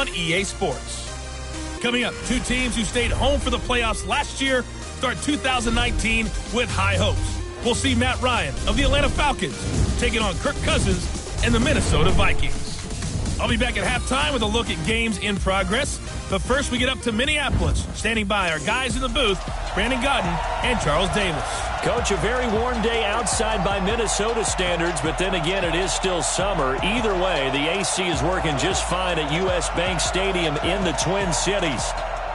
on EA Sports. Coming up, two teams who stayed home for the playoffs last year start 2019 with high hopes. We'll see Matt Ryan of the Atlanta Falcons taking on Kirk Cousins and the Minnesota Vikings. I'll be back at halftime with a look at games in progress. But first, we get up to Minneapolis. Standing by are guys in the booth, Brandon Gaudin and Charles Davis. Coach, a very warm day outside by Minnesota standards, but then again, it is still summer. Either way, the AC is working just fine at U.S. Bank Stadium in the Twin Cities.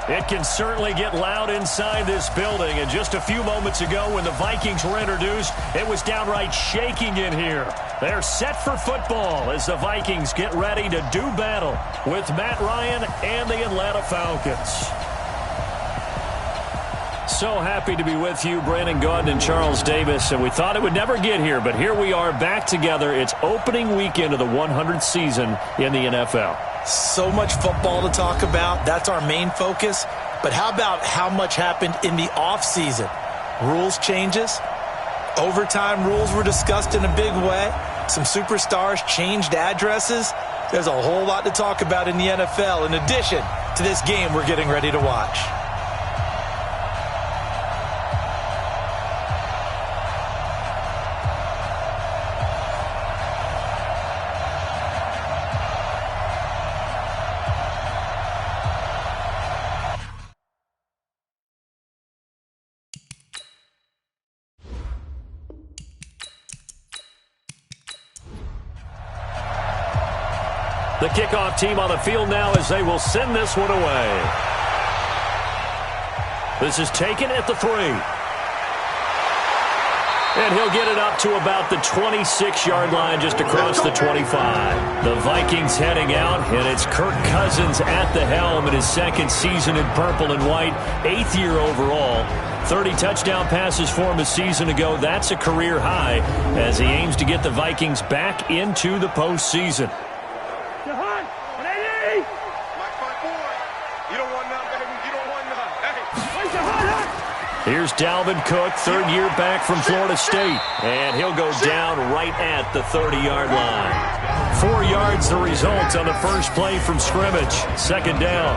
It can certainly get loud inside this building, and just a few moments ago when the Vikings were introduced, it was downright shaking in here. They're set for football as the Vikings get ready to do battle with Matt Ryan and the Atlanta Falcons. So happy to be with you, Brandon Gaudin and Charles Davis, and we thought it would never get here, but here we are back together. It's opening weekend of the 100th season in the NFL. So much football to talk about. That's our main focus. But how about how much happened in the offseason? Rules changes. Overtime rules were discussed in a big way. Some superstars changed addresses. There's a whole lot to talk about in the NFL in addition to this game we're getting ready to watch. The kickoff team on the field now as they will send this one away. This is taken at the 3. And he'll get it up to about the 26-yard line just across the 25. The Vikings heading out, and it's Kirk Cousins at the helm in his second season in purple and white, 8th year overall. 30 touchdown passes for him a season ago. That's a career high as he aims to get the Vikings back into the postseason. Here's Dalvin Cook, third year back from Florida State. And he'll go down right at the 30-yard line. 4 yards the result on the first play from scrimmage. Second down.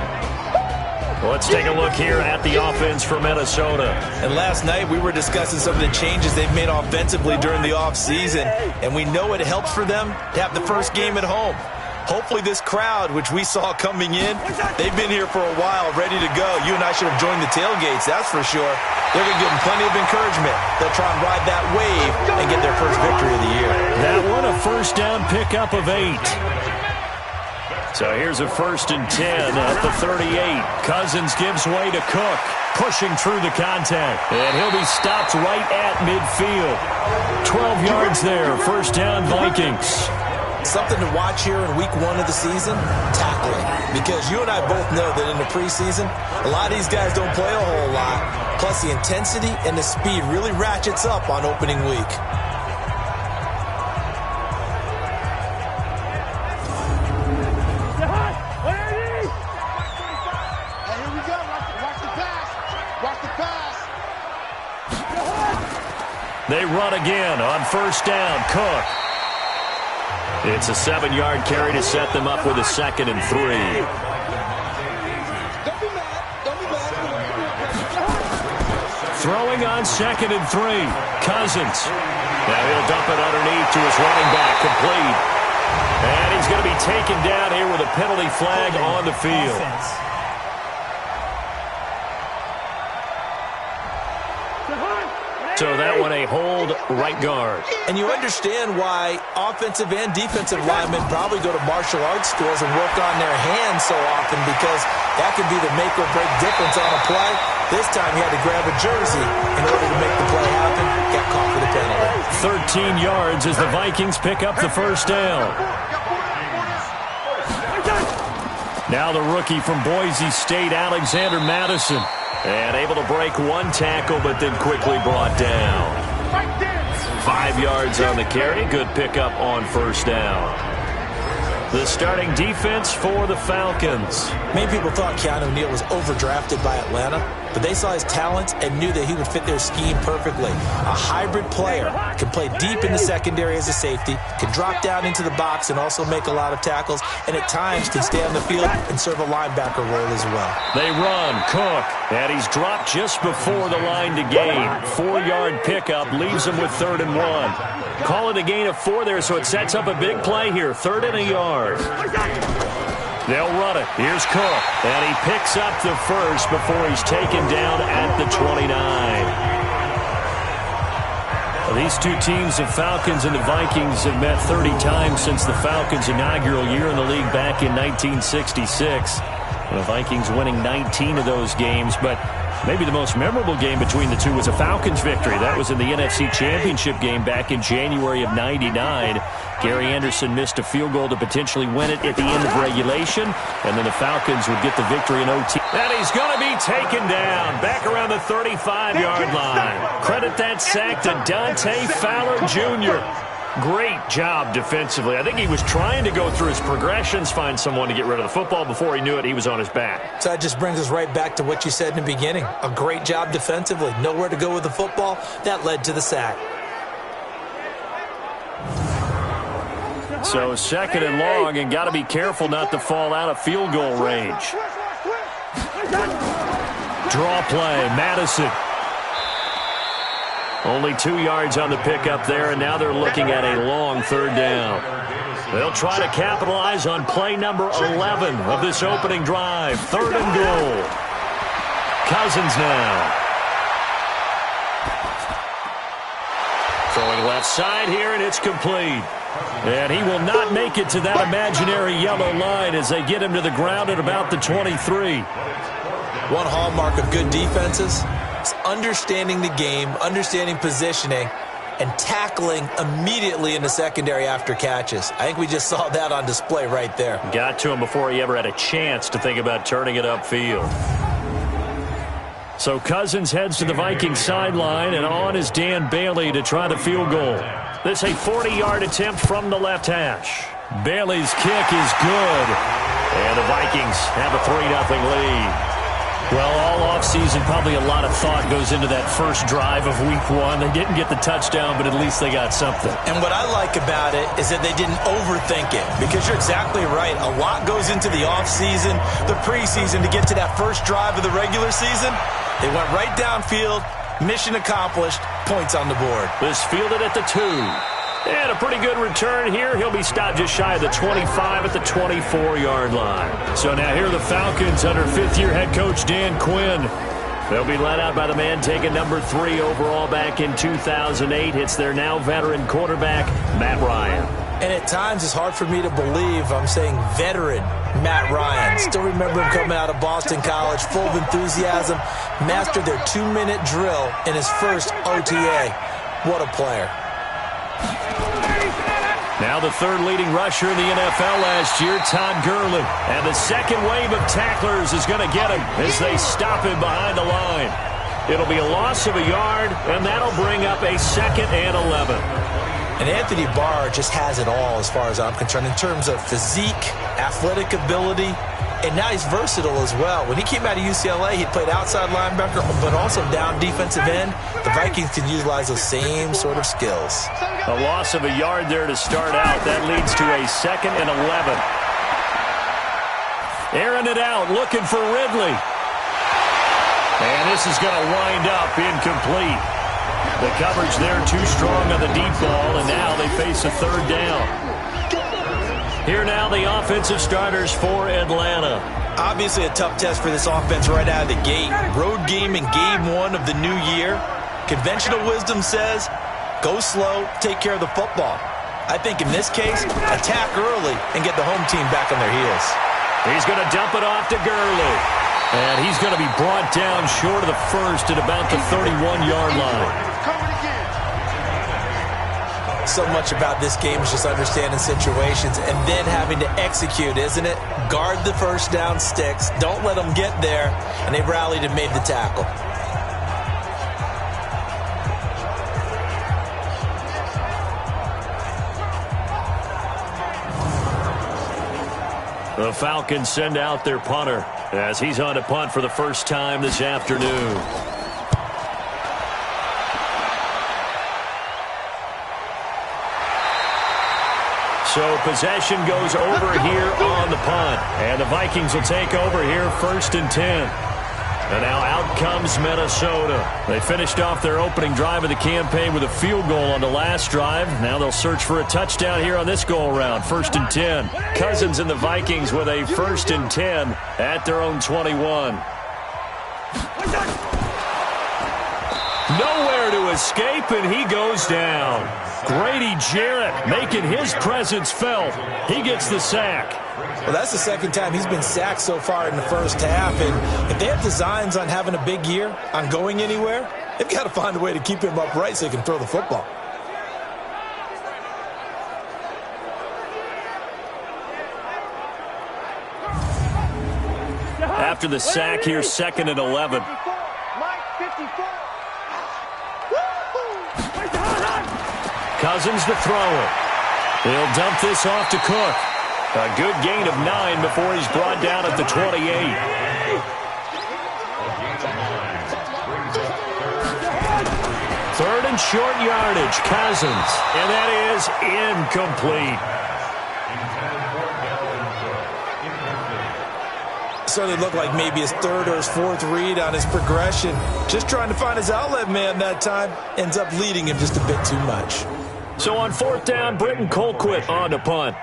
Let's take a look here at the offense for Minnesota. And last night we were discussing some of the changes they've made offensively during the offseason. And we know it helps for them to have the first game at home. Hopefully this crowd, which we saw coming in, they've been here for a while, ready to go. You and I should have joined the tailgates, that's for sure. They're going to give them plenty of encouragement. They'll try and ride that wave and get their first victory of the year. That one a first down pickup of 8. So here's a 1st and 10 at the 38. Cousins gives way to Cook, pushing through the contact. And he'll be stopped right at midfield. 12 yards there, first down Vikings. Something to watch here in week 1 of the season, tackling. Because you and I both know that in the preseason, a lot of these guys don't play a whole lot. Plus the intensity and the speed really ratchets up on opening week. They run again on first down. Cook. It's a 7-yard carry to set them up with a 2nd and 3. Throwing on 2nd and 3. Cousins. Now he'll dump it underneath to his running back, complete. And he's going to be taken down here with a penalty flag on the field. So that one a hold right guard. And you understand why offensive and defensive linemen probably go to martial arts schools and work on their hands so often, because that could be the make or break difference on a play. This time he had to grab a jersey in order to make the play happen. Got caught for the penalty. 13 yards as the Vikings pick up the first down. Now the rookie from Boise State, Alexander Madison. And able to break one tackle, but then quickly brought down. 5 yards on the carry. Good pickup on first down. The starting defense for the Falcons. Many people thought Keanu Neal was overdrafted by Atlanta, but they saw his talents and knew that he would fit their scheme perfectly. A hybrid player, can play deep in the secondary as a safety, can drop down into the box and also make a lot of tackles, and at times can stay on the field and serve a linebacker role as well. They run, Cook, and he's dropped just before the line to gain. 4-yard pickup leaves him with 3rd and 1. Call it a gain of 4 there, so it sets up a big play here. 3rd and a yard. They'll run it. Here's Cook, and he picks up the first before he's taken down at the 29. Well, these two teams, the Falcons and the Vikings, have met 30 times since the Falcons' inaugural year in the league back in 1966. The Vikings winning 19 of those games, but maybe the most memorable game between the two was a Falcons victory. That was in the NFC Championship game back in January of '99. Gary Anderson missed a field goal to potentially win it at the end of regulation, and then the Falcons would get the victory in OT. And he's going to be taken down back around the 35-yard line. Credit that sack to Dante Fowler Jr. Great job defensively. I think he was trying to go through his progressions, find someone to get rid of the football. Before he knew it, he was on his back. So that just brings us right back to what you said in the beginning. A great job defensively. Nowhere to go with the football. That led to the sack. So 2nd and long, and got to be careful not to fall out of field goal range. Draw play, Madison. Only 2 yards on the pickup there, and now they're looking at a long 3rd down. They'll try to capitalize on play number 11 of this opening drive. 3rd and goal. Cousins now. Throwing left side here, and it's complete. And he will not make it to that imaginary yellow line as they get him to the ground at about the 23. One hallmark of good defenses is understanding the game, understanding positioning, and tackling immediately in the secondary after catches. I think we just saw that on display right there. Got to him before he ever had a chance to think about turning it upfield. So Cousins heads to the Vikings sideline, and on is Dan Bailey to try the field goal. This a 40-yard attempt from the left hash. Bailey's kick is good, and the Vikings have a 3-0 lead. Well, all offseason, probably a lot of thought goes into that first drive of Week 1. They didn't get the touchdown, but at least they got something. And what I like about it is that they didn't overthink it, because you're exactly right. A lot goes into the offseason, the preseason, to get to that first drive of the regular season. They went right downfield, mission accomplished, points on the board. This fielded at the 2. And a pretty good return here. He'll be stopped just shy of the 25 at the 24-yard line. So now here are the Falcons under 5th-year head coach Dan Quinn. They'll be led out by the man taking number 3 overall back in 2008. It's their now veteran quarterback, Matt Ryan. And at times it's hard for me to believe I'm saying veteran Matt Ryan. Still remember him coming out of Boston College, full of enthusiasm, mastered their 2-minute drill in his first OTA. What a player. Now the 3rd leading rusher in the NFL last year, Todd Gurley. And the 2nd wave of tacklers is going to get him as they stop him behind the line. It'll be a loss of a yard, and that'll bring up a 2nd and 11. And Anthony Barr just has it all as far as I'm concerned in terms of physique, athletic ability, and now he's versatile as well. When he came out of UCLA, he played outside linebacker, but also down defensive end. The Vikings can utilize those same sort of skills. A loss of a yard there to start out. That leads to a 2nd and 11. Airing it out, looking for Ridley. And this is going to wind up incomplete. The coverage there too strong on the deep ball, and now they face a 3rd down. Here now the offensive starters for Atlanta. Obviously a tough test for this offense right out of the gate. Road game in game 1 of the new year. Conventional wisdom says, go slow, take care of the football. I think in this case, attack early and get the home team back on their heels. He's going to dump it off to Gurley. And he's going to be brought down short of the first at about the 31-yard line. So much about this game is just understanding situations and then having to execute, isn't it? Guard the first down sticks. Don't let them get there. And they rallied and made the tackle. The Falcons send out their punter as he's on to punt for the first time this afternoon. So possession goes over here on the punt. And the Vikings will take over here 1st and 10. And now out comes Minnesota. They finished off their opening drive of the campaign with a field goal on the last drive. Now they'll search for a touchdown here on this go-around. 1st and 10. Cousins and the Vikings with a 1st and 10 at their own 21. Nowhere to escape, and he goes down. Grady Jarrett making his presence felt. He gets the sack. Well, that's the second time he's been sacked so far in the first half. And if they have designs on having a big year, on going anywhere, they've got to find a way to keep him upright so he can throw the football. After the sack here, 2nd and 11. Cousins to throw it. He'll dump this off to Cook. A good gain of 9 before he's brought down at the 28. Third and short yardage, Cousins. And that is incomplete. Certainly looked like maybe his 3rd or his 4th read on his progression. Just trying to find his outlet man that time. Ends up leading him just a bit too much. So on 4th down, Britton Colquitt on to punt.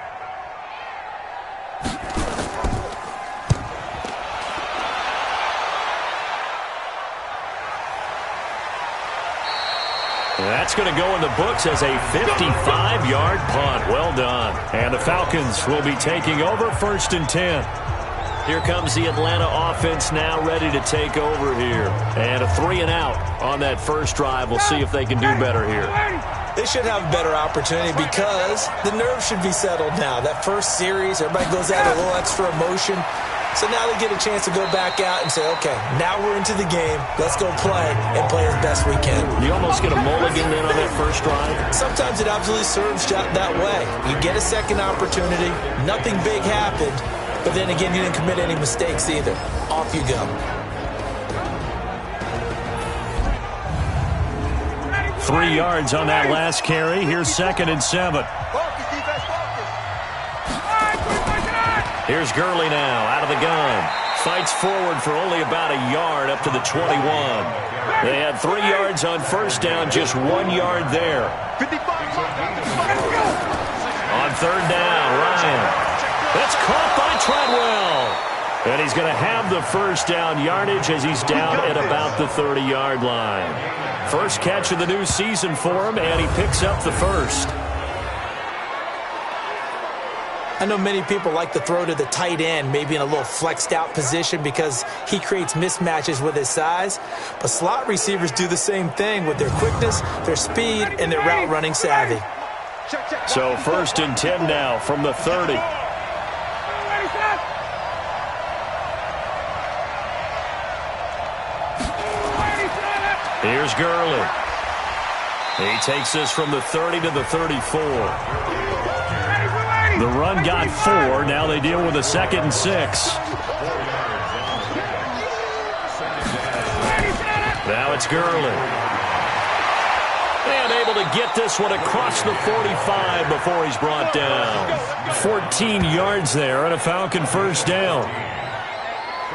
That's going to go in the books as a 55-yard punt. Well done. And the Falcons will be taking over 1st and 10. Here comes the Atlanta offense now ready to take over here. And a 3-and-out on that first drive. We'll see if they can do better here. They should have a better opportunity because the nerves should be settled now. That first series, everybody goes out a little extra emotion. So now they get a chance to go back out and say, okay, now we're into the game. Let's go play and play as best we can. You almost get a mulligan then on that first drive? Sometimes it absolutely serves that way. You get a second opportunity. Nothing big happened. But then again, you didn't commit any mistakes either. Off you go. 3 yards on that last carry. Here's 2nd and 7. Here's Gurley now out of the gun. Fights forward for only about a yard up to the 21. They had 3 yards on first down, just 1 yard there. On 3rd down, Ryan. That's caught by Treadwell. And he's going to have the first down yardage as he's down at about the 30-yard line. First catch of the new season for him, and he picks up the first. I know many people like to throw to the tight end, maybe in a little flexed out position because he creates mismatches with his size. But slot receivers do the same thing with their quickness, their speed, and their route running savvy. So 1st and 10 now from the 30. Here's Gurley. He takes this from the 30 to the 34. The run got 4. Now they deal with a 2nd and 6. Now it's Gurley. And able to get this one across the 45 before he's brought down. 14 yards there and a Falcon first down.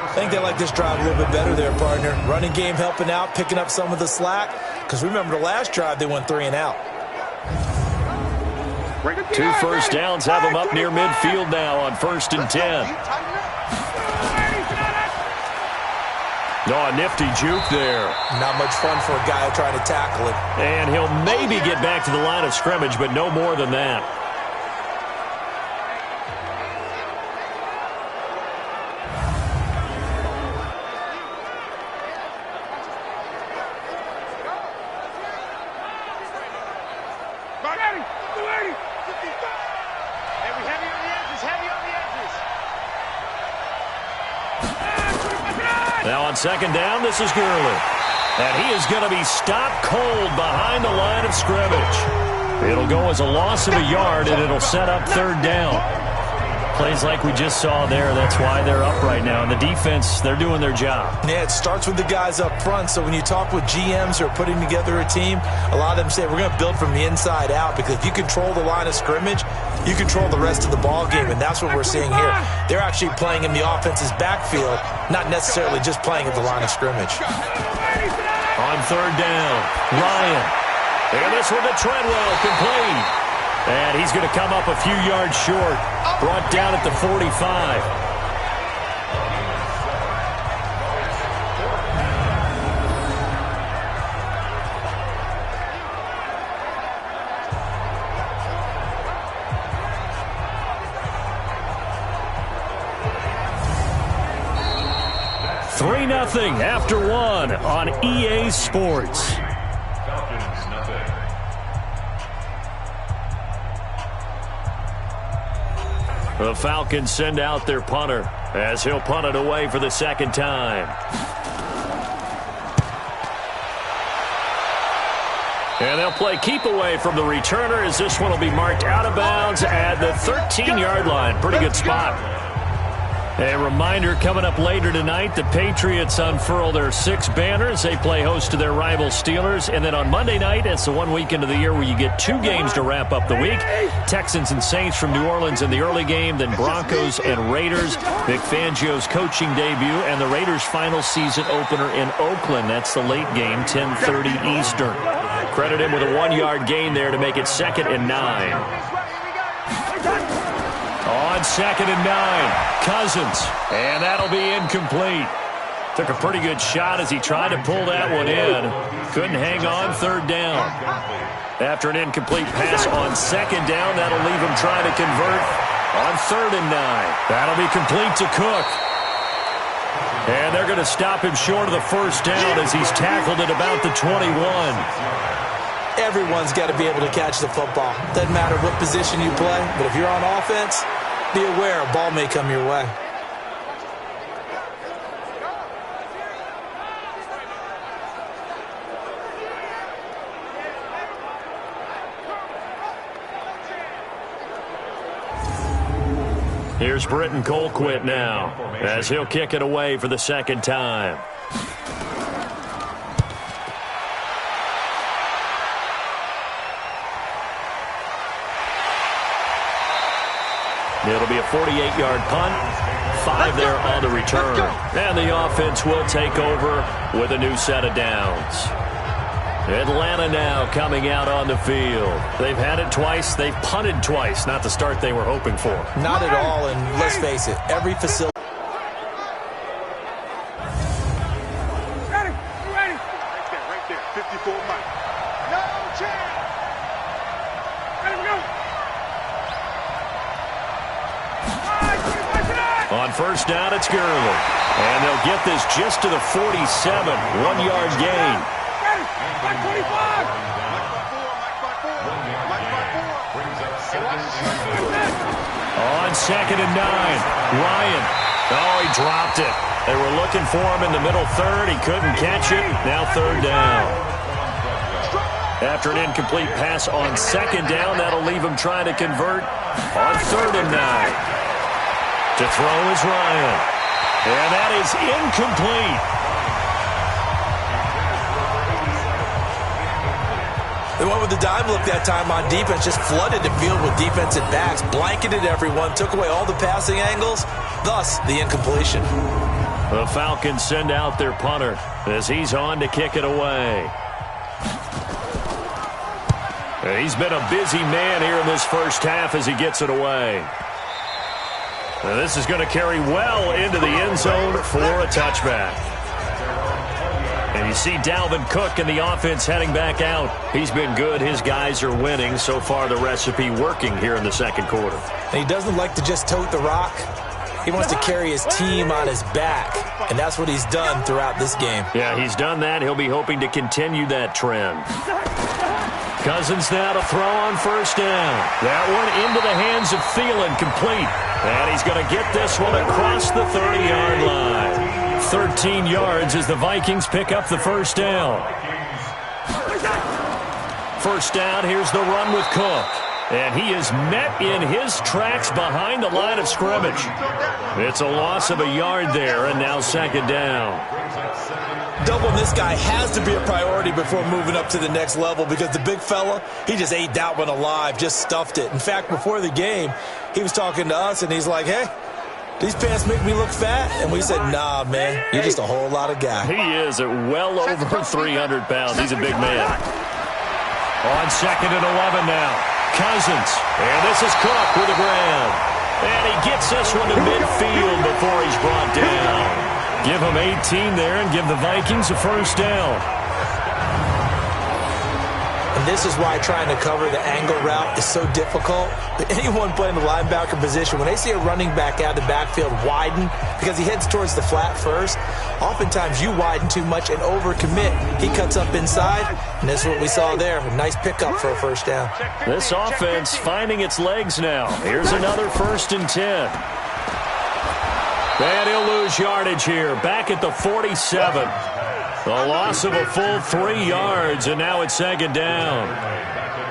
I think they like this drive a little bit better there, partner. Running game helping out, picking up some of the slack. Because remember the last drive, they went 3 and out. 2 first downs have them up near midfield now on 1st and 10. Oh, a nifty juke there. Not much fun for a guy trying to tackle it. And he'll maybe get back to the line of scrimmage, but no more than that. Now on 2nd down, this is Gurley. And he is going to be stopped cold behind the line of scrimmage. It'll go as a loss of a yard, and it'll set up 3rd down. plays like we just saw there. That's why they're up right now. And the defense, they're doing their job. Yeah, it starts with the guys up front. So when you talk with GMs who are putting together a team, a lot of them say we're going to build from the inside out, because if you control the line of scrimmage, you control the rest of the ball game, and that's what we're seeing here. They're actually playing in the offense's backfield, not necessarily just playing at the line of scrimmage. On third down, Ryan. And this one to Treadwell, complete. And he's going to come up a few yards short. Brought down at the 45. Three 3-0 after one on EA Sports. The Falcons send out their punter as he'll punt it away for the second time. And they'll play keep away from the returner as this one will be marked out of bounds at the 13-yard line. Pretty good spot. A reminder, coming up later tonight, the Patriots unfurl their 6 banners. They play host to their rival Steelers. And then on Monday night, it's the one weekend of the year where you get 2 games to wrap up the week. Texans and Saints from New Orleans in the early game, then Broncos and Raiders. Vic Fangio's coaching debut, and the Raiders' final season opener in Oakland. That's the late game, 10:30 Eastern. Credit him with a 1-yard gain there to make it 2nd and 9. On 2nd and 9, Cousins, and that'll be incomplete. Took a pretty good shot as he tried to pull that one in. Couldn't hang on, 3rd down. After an incomplete pass on 2nd down, that'll leave him trying to convert on 3rd and 9. That'll be complete to Cook. And they're going to stop him short of the 1st down as he's tackled at about the 21. Everyone's got to be able to catch the football. Doesn't matter what position you play, but if you're on offense, be aware a ball may come your way. Here's Britton Colquitt now as he'll kick it away for the 2nd time. It'll be a 48-yard punt, 5 there on the return. And the offense will take over with a new set of downs. Atlanta now coming out on the field. They've had it twice. They've punted twice. Not the start they were hoping for. Not at all, and let's face it, every facility. Ready. Right there, 54 Mike. No chance. Ready, we go. On 1st down, it's Gurley. And they'll get this just to the 47. 1-yard gain. Ready. 25. On 2nd and 9, Ryan. Oh, he dropped it. They were looking for him in the middle 3rd. He couldn't catch it. Now 3rd down. After an incomplete pass on 2nd down, that'll leave him trying to convert on 3rd and 9. To throw is Ryan. And that is incomplete. They went with the dive look that time on defense, just flooded the field with defensive backs, blanketed everyone, took away all the passing angles, thus the incompletion. The Falcons send out their punter as he's on to kick it away. And he's been a busy man here in this first half as he gets it away. Now this is going to carry well into the end zone for a touchback. And you see Dalvin Cook and the offense heading back out. He's been good. His guys are winning. So far, the recipe working here in the 2nd quarter. And he doesn't like to just tote the rock. He wants to carry his team on his back. And that's what he's done throughout this game. Yeah, he's done that. He'll be hoping to continue that trend. Cousins now to throw on 1st down. That one into the hands of Thielen, complete. And he's going to get this one across the 30-yard line. 13 yards as the Vikings pick up the 1st down. 1st down, here's the run with Cook. And he is met in his tracks behind the line of scrimmage. It's a loss of a yard there, and now second down. Doubling this guy has to be a priority before moving up to the next level because the big fella, he just ate that one alive, just stuffed it. In fact, before the game, he was talking to us, and he's like, hey, these pants make me look fat. And we said, nah, man, you're just a whole lot of guy. He is at well over 300 pounds. He's a big man. On second and 11 now. Cousins, and this is Cook with a grab. And he gets this one to midfield before he's brought down. Give him 18 there and give the Vikings a first down. And this is why trying to cover the angle route is so difficult. Anyone playing the linebacker position, when they see a running back out of the backfield widen because he heads towards the flat first, oftentimes you widen too much and overcommit. He cuts up inside, and that's what we saw there. A nice pickup for a first down. This offense finding its legs now. Here's another 1st and 10. And he'll lose yardage here. Back at the 47. The loss of a full 3 yards, and now it's second down.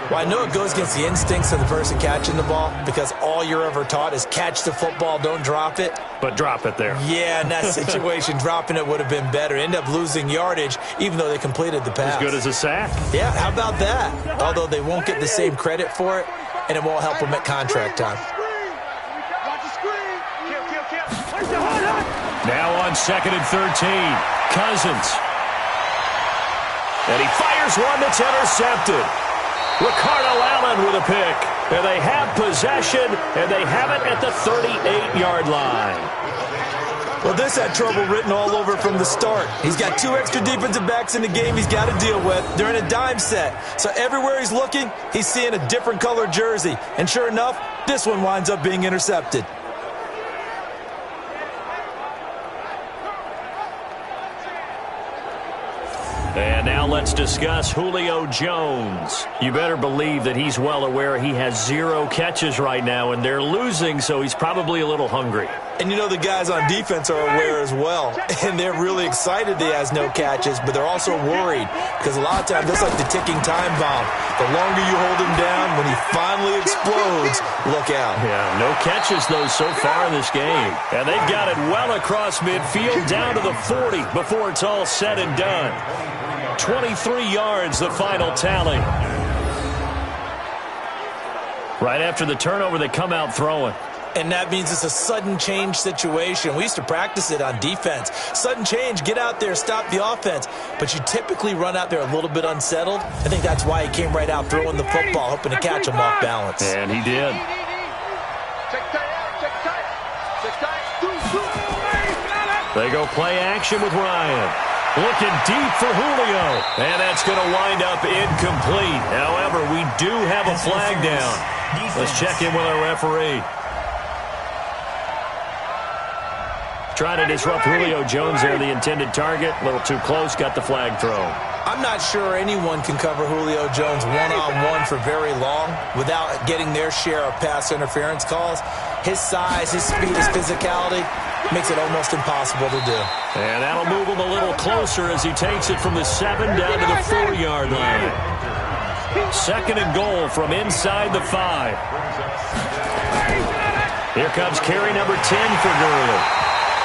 Well, I know it goes against the instincts of the person catching the ball because all you're ever taught is catch the football, don't drop it. But drop it there. Yeah, in that situation, dropping it would have been better. End up losing yardage, even though they completed the pass. As good as a sack. Yeah, how about that? Although they won't get the same credit for it, and it won't help them at contract time. Now on second and 13, Cousins. And he fires one that's intercepted. Ricardo Allen with a pick. And they have possession, and they have it at the 38-yard line. Well, this had trouble written all over from the start. He's got 2 extra defensive backs in the game he's got to deal with. They're in a dime set. So everywhere he's looking, he's seeing a different color jersey. And sure enough, this one winds up being intercepted. And now let's discuss Julio Jones. You better believe that he's well aware he has 0 catches right now, and they're losing, so he's probably a little hungry. And you know the guys on defense are aware as well. And they're really excited that he has no catches, but they're also worried because a lot of times that's like the ticking time bomb. The longer you hold him down, when he finally explodes, look out. Yeah, no catches, though, so far in this game. And they've got it well across midfield down to the 40 before it's all said and done. 23 yards, the final tally. Right after the turnover, they come out throwing. And that means it's a sudden change situation. We used to practice it on defense. Sudden change, get out there, stop the offense. But you typically run out there a little bit unsettled. I think that's why he came right out throwing the football, hoping to catch him off balance. And he did. They go play action with Ryan. Looking deep for Julio. And that's going to wind up incomplete. However, we do have a flag down. Let's check in with our referee. Trying to disrupt Julio Jones there, the intended target. A little too close, got the flag thrown. I'm not sure anyone can cover Julio Jones one-on-one for very long without getting their share of pass interference calls. His size, his speed, his physicality makes it almost impossible to do. And that'll move him a little closer as he takes it from the 7 down to the 4-yard line. Second and goal from inside the 5. Here comes carry number 10 for Gurley.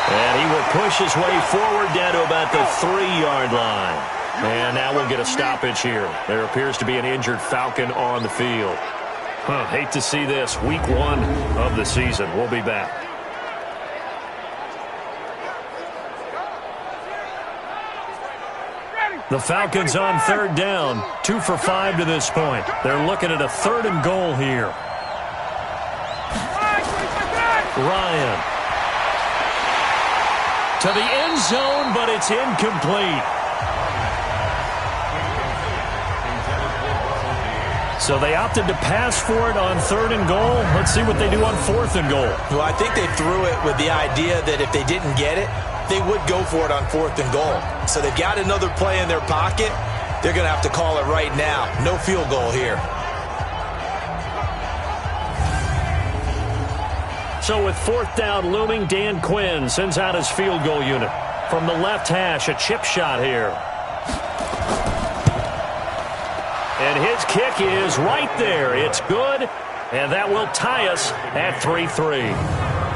And he will push his way forward down to about the 3-yard line. And now we'll get a stoppage here. There appears to be an injured Falcon on the field. Hate to see this. Week 1 of the season. We'll be back. The Falcons on 3rd down. 2 for 5 to this point. They're looking at a 3rd and goal here. Ryan. To the end zone, but it's incomplete. So they opted to pass for it on 3rd and goal. Let's see what they do on 4th and goal. Well, I think they threw it with the idea that if they didn't get it, they would go for it on 4th and goal. So they've got another play in their pocket. They're going to have to call it right now. No field goal here. So with 4th down looming, Dan Quinn sends out his field goal unit. From the left hash, a chip shot here. And his kick is right there. It's good, and that will tie us at 3-3.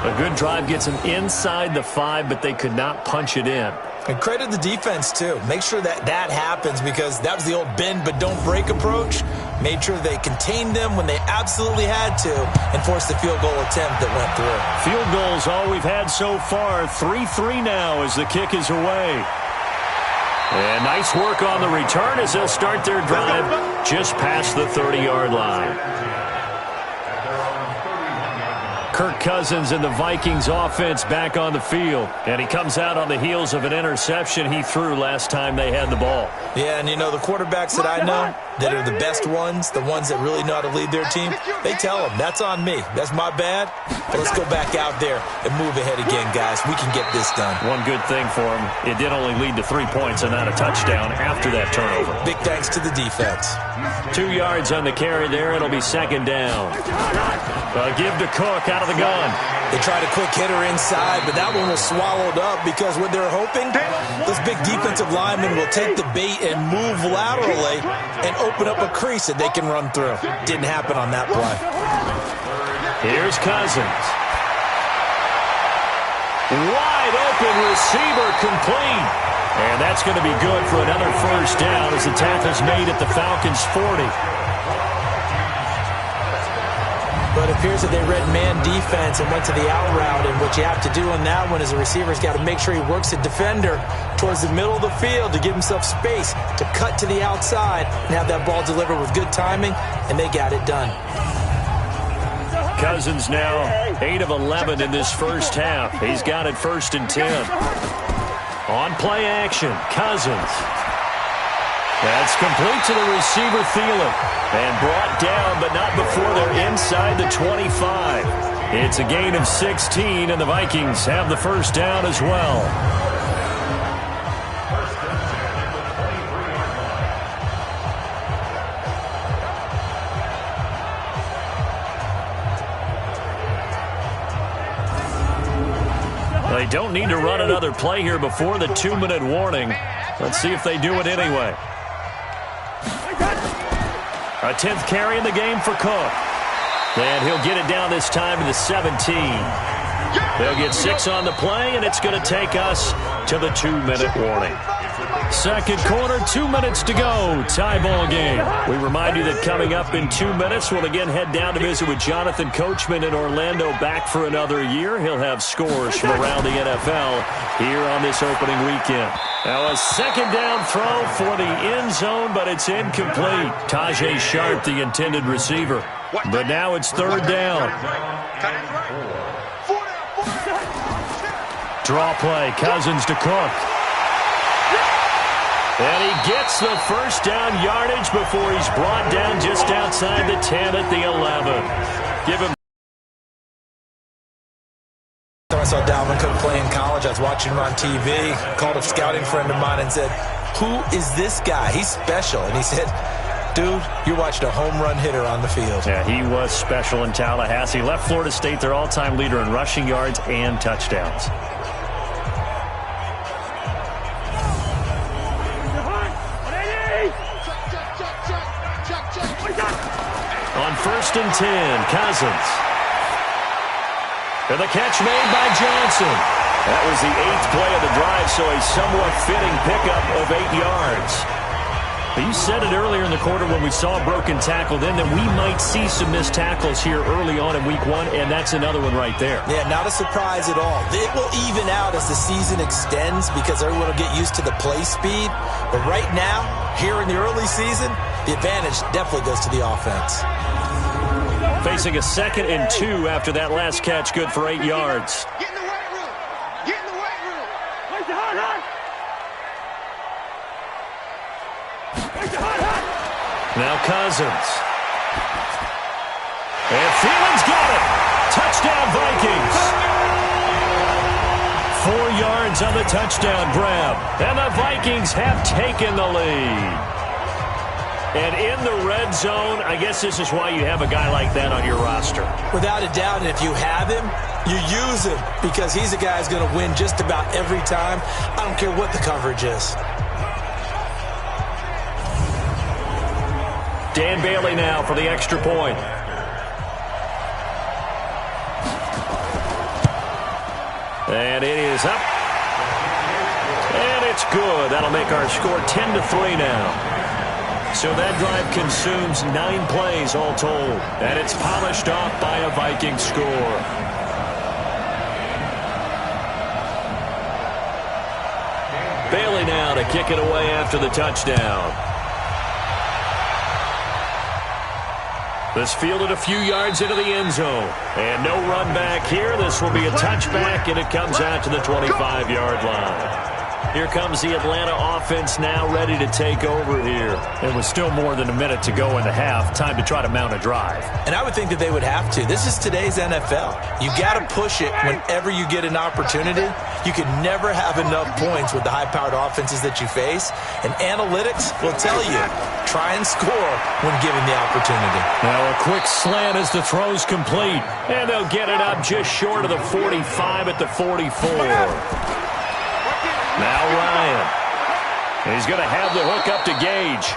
A good drive gets them inside the 5, but they could not punch it in. And credit the defense, too. Make sure that happens, because that was the old bend but don't break approach. Made sure they contained them when they absolutely had to and forced the field goal attempt that went through. Field goals all we've had so far. 3-3 now as the kick is away. And nice work on the return as they'll start their drive just past the 30-yard line. Kirk Cousins and the Vikings offense back on the field. And he comes out on the heels of an interception he threw last time they had the ball. Yeah, and you know, the quarterbacks that I know that are the best ones, the ones that really know how to lead their team, they tell them, that's on me. That's my bad. But let's go back out there and move ahead again, guys. We can get this done. One good thing for him, it did only lead to 3 points and not a touchdown after that turnover. Big thanks to the defense. 2 yards on the carry there. It'll be second down. Give to Cook out of the gun. They tried a quick hitter inside, but that one was swallowed up because what they're hoping, those big defensive linemen will take the bait and move laterally and open up a crease that they can run through. Didn't happen on that play. Here's Cousins. Wide open receiver complete. And that's going to be good for another first down as the tackle's made at the Falcons' 40. But it appears that they read man defense and went to the out route, and what you have to do on that one is the receiver's got to make sure he works the defender towards the middle of the field to give himself space to cut to the outside and have that ball delivered with good timing, and they got it done. Cousins now 8 of 11 in this first half. He's got it 1st and 10. On play action, Cousins. That's complete to the receiver, Thielen. And brought down, but not before they're inside the 25. It's a gain of 16, and the Vikings have the first down as well. They don't need to run another play here before the 2-minute warning. Let's see if they do it anyway. A 10th carry in the game for Cook. And he'll get it down this time to the 17. They'll get 6 on the play, and it's going to take us to the 2-minute warning. Second quarter, 2 minutes to go. Tie ball game. We remind you that coming up in 2 minutes, we'll again head down to visit with Jonathan Coachman in Orlando, back for another year. He'll have scores from around the NFL here on this opening weekend. Now a second down throw for the end zone, but it's incomplete. Tajay Sharp, the intended receiver. But now it's third down. Draw play, Cousins to Cook. And he gets the first down yardage before he's brought down just outside the 10 at the 11. Give him. I saw Dalvin Cook play in college. I was watching him on TV. Called a scouting friend of mine and said, "Who is this guy? He's special." And he said, "Dude, you're watching a home run hitter on the field." Yeah, he was special in Tallahassee. Left Florida State their all-time leader in rushing yards and touchdowns. On 1st and 10, Cousins. And the catch made by Johnson. That was the 8th play of the drive, so a somewhat fitting pickup of 8 yards. But you said it earlier in the quarter when we saw a broken tackle then that we might see some missed tackles here early on in week 1, and that's another one right there. Yeah, not a surprise at all. It will even out as the season extends because everyone will get used to the play speed. But right now, here in the early season, the advantage definitely goes to the offense. Facing a 2nd and 2 after that last catch, good for 8 yards. Get in the weight room. Get in the weight room. Where's the hot hot? Where's the hot hot? Now Cousins. And Thielen's got it. Touchdown Vikings. 4 yards on the touchdown grab. And the Vikings have taken the lead. And in the red zone, I guess this is why you have a guy like that on your roster. Without a doubt, and if you have him, you use him because he's a guy who's going to win just about every time. I don't care what the coverage is. Dan Bailey now for the extra point. And it is up. And it's good. That'll make our score 10-3 now. So that drive consumes 9 plays all told. And it's polished off by a Viking score. Bailey now to kick it away after the touchdown. This fielded a few yards into the end zone. And no run back here. This will be a touchback, and it comes out to the 25-yard line. Here comes the Atlanta offense now ready to take over here. It was still more than a minute to go in the half. Time to try to mount a drive. And I would think that they would have to. This is today's NFL. You got to push it whenever you get an opportunity. You can never have enough points with the high-powered offenses that you face. And analytics will tell you, try and score when given the opportunity. Now a quick slant as the throw's complete. And they'll get it up just short of the 45 at the 44. Now Ryan. He's going to have the hook up to Gage.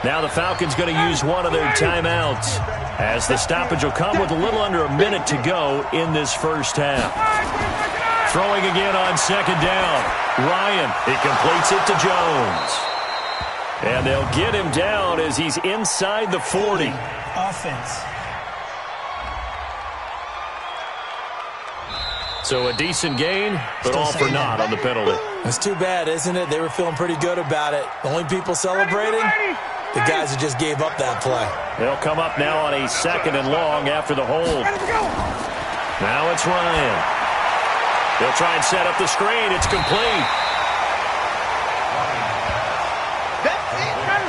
Now the Falcons going to use one of their timeouts as the stoppage will come with a little under a minute to go in this first half. Throwing again on second down. Ryan, he completes it to Jones. And they'll get him down as he's inside the 40. Offense. So a decent gain, but all for naught on the penalty. It's too bad, isn't it? They were feeling pretty good about it. The only people celebrating, the guys who just gave up that play. They'll come up now on a second and long after the hold. Now it's Ryan. They'll try and set up the screen. It's complete.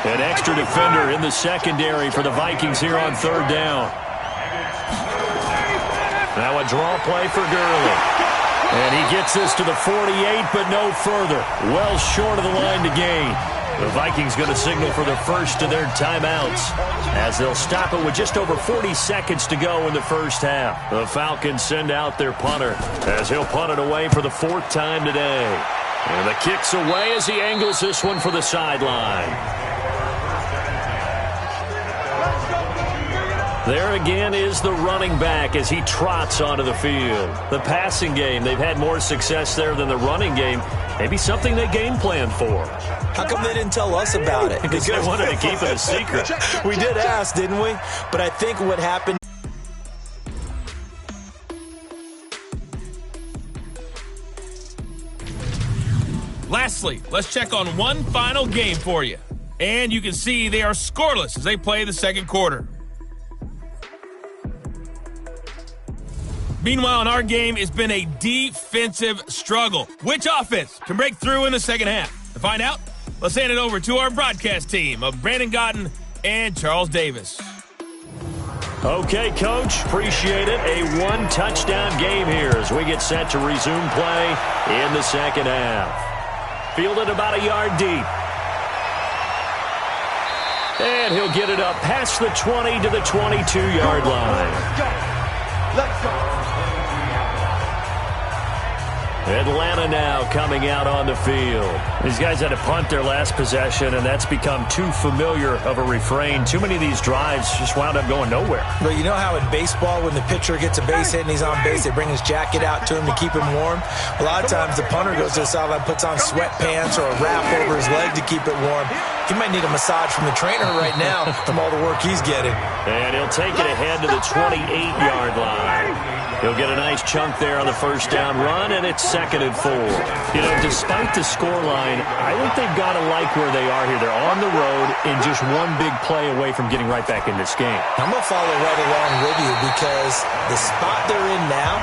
An extra defender in the secondary for the Vikings here on third down. Now a draw play for Gurley. And he gets this to the 48, but no further. Well short of the line to gain. The Vikings going to signal for the first of their timeouts as they'll stop it with just over 40 seconds to go in the first half. The Falcons send out their punter as he'll punt it away for the 4th time today. And the kick's away as he angles this one for the sideline. There again is the running back as he trots onto the field. The passing game, they've had more success there than the running game. Maybe something they game planned for. How come they didn't tell us about it? Because they wanted to keep it a secret. We did ask, didn't we? But I think what happened... Lastly, let's check on one final game for you. And you can see they are scoreless as they play the second quarter. Meanwhile, in our game, it's been a defensive struggle. Which offense can break through in the second half? To find out, let's hand it over to our broadcast team of Brandon Gotten and Charles Davis. Okay, Coach, appreciate it. A one-touchdown game here as we get set to resume play in the second half. Fielded about a yard deep. And he'll get it up past the 20 to the 22-yard line. Let's go. Atlanta now coming out on the field. These guys had to punt their last possession, and that's become too familiar of a refrain. Too many of these drives just wound up going nowhere. But you know how in baseball, when the pitcher gets a base hit and he's on base, they bring his jacket out to him to keep him warm? A lot of times the punter goes to the sideline, puts on sweatpants or a wrap over his leg to keep it warm. He might need a massage from the trainer right now from all the work he's getting. And he'll take it ahead to the 28-yard line. He'll get a nice chunk there on the first down run, and it's 2nd and 4. You know, despite the scoreline, I think they've got to like where they are here. They're on the road and just one big play away from getting right back in this game. I'm going to follow right along with you because the spot they're in now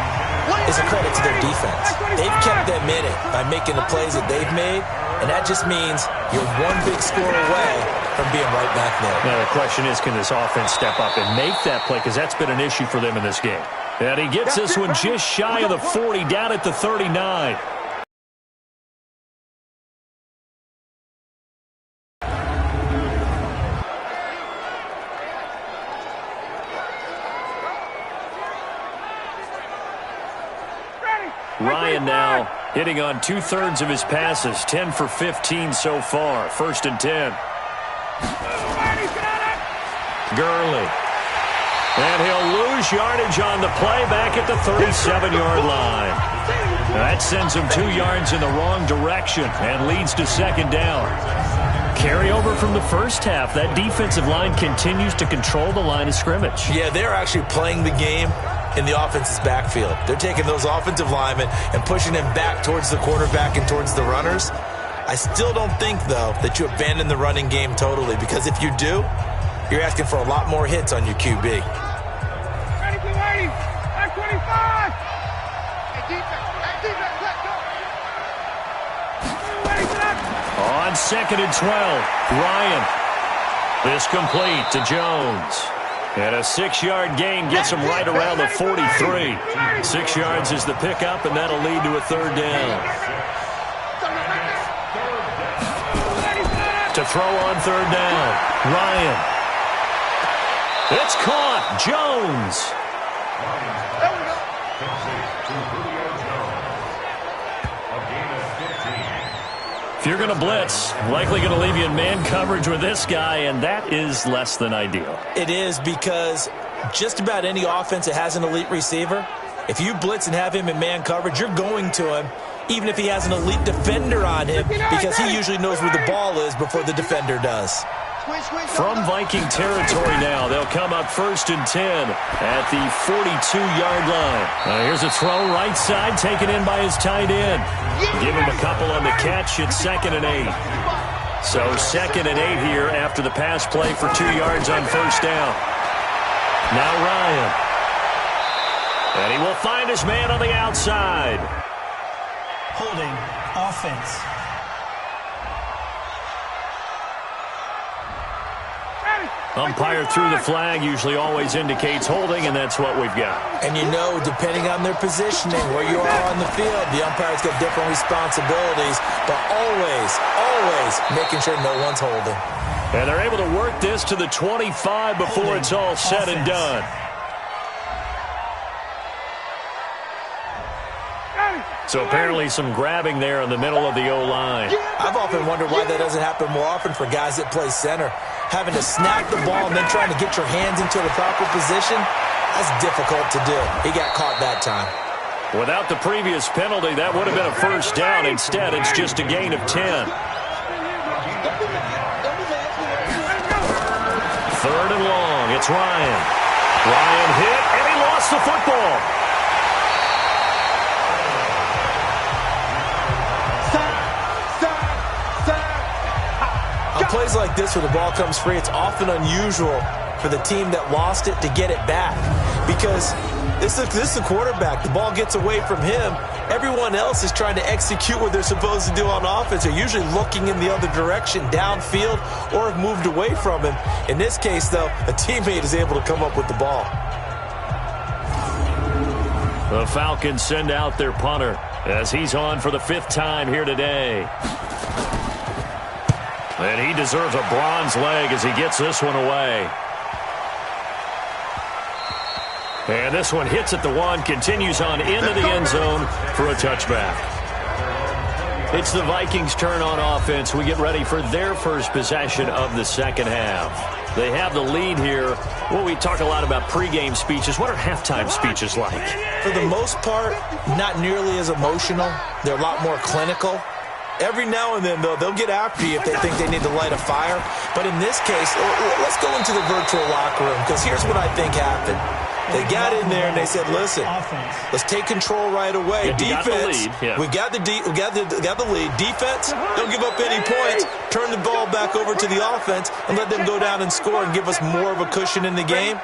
is a credit to their defense. They've kept them in it by making the plays that they've made, and that just means you're one big score away from being right back there. Now, the question is, can this offense step up and make that play? Because that's been an issue for them in this game. And he gets this one just shy of the 40, down at the 39. Ryan now hitting on 2/3 of his passes, 10 for 15 so far. 1st and 10. Gurley. And he'll lose yardage on the play back at the 37-yard line. That sends him 2 yards in the wrong direction and leads to second down. Carry over from the first half. That defensive line continues to control the line of scrimmage. Yeah, they're actually playing the game in the offense's backfield. They're taking those offensive linemen and pushing them back towards the quarterback and towards the runners. I still don't think, though, that you abandon the running game totally, because if you do, you're asking for a lot more hits on your QB. Ready, get ready. Back 25. Hey, defense, let go. Ready, set up. On 2nd and 12, Ryan. This complete to Jones. And a 6-yard gain gets him right around the 43. 6 yards is the pickup, and that'll lead to a third down. To throw on third down, Ryan. It's caught. Jones. If you're going to blitz, likely going to leave you in man coverage with this guy, and that is less than ideal. It is, because just about any offense that has an elite receiver, if you blitz and have him in man coverage, you're going to him, even if he has an elite defender on him, because he usually knows where the ball is before the defender does. From Viking territory now, they'll come up 1st and 10 at the 42-yard line. Here's a throw right side, taken in by his tight end. Give him a couple on the catch. It's 2nd and 8. So 2nd and 8 here after the pass play for 2 yards on first down. Now Ryan. And he will find his man on the outside. Holding offense. Umpire threw the flag, usually always indicates holding, and that's what we've got. And you know, depending on their positioning, where you are on the field, the umpire's got different responsibilities, but always making sure no one's holding. And they're able to work this to the 25 before it's all said and done. So apparently some grabbing there in the middle of the O-line. I've often wondered why that doesn't happen more often for guys that play center. Having to snap the ball and then trying to get your hands into the proper position, that's difficult to do. He got caught that time. Without the previous penalty, that would have been a first down. Instead, it's just a gain of 10. 3rd and long. It's Ryan. Ryan hit, and he lost the football. On plays like this where the ball comes free, it's often unusual for the team that lost it to get it back, because this is the quarterback. The ball gets away from him. Everyone else is trying to execute what they're supposed to do on offense. They're usually looking in the other direction, downfield, or have moved away from him. In this case, though, a teammate is able to come up with the ball. The Falcons send out their punter as he's on for the 5th time here today. And he deserves a bronze leg as he gets this one away. And this one hits at the 1, continues on into the end zone for a touchback. It's the Vikings' turn on offense. We get ready for their first possession of the second half. They have the lead here. Well, we talk a lot about pregame speeches. What are halftime speeches like? For the most part, not nearly as emotional. They're a lot more clinical. Every now and then, though, they'll get after you if they think they need to light a fire. But in this case, let's go into the virtual locker room, because here's what I think happened. They got in there and they said, listen, let's take control right away. Defense, we got the lead. Defense, don't give up any points. Turn the ball back over to the offense and let them go down and score and give us more of a cushion in the game.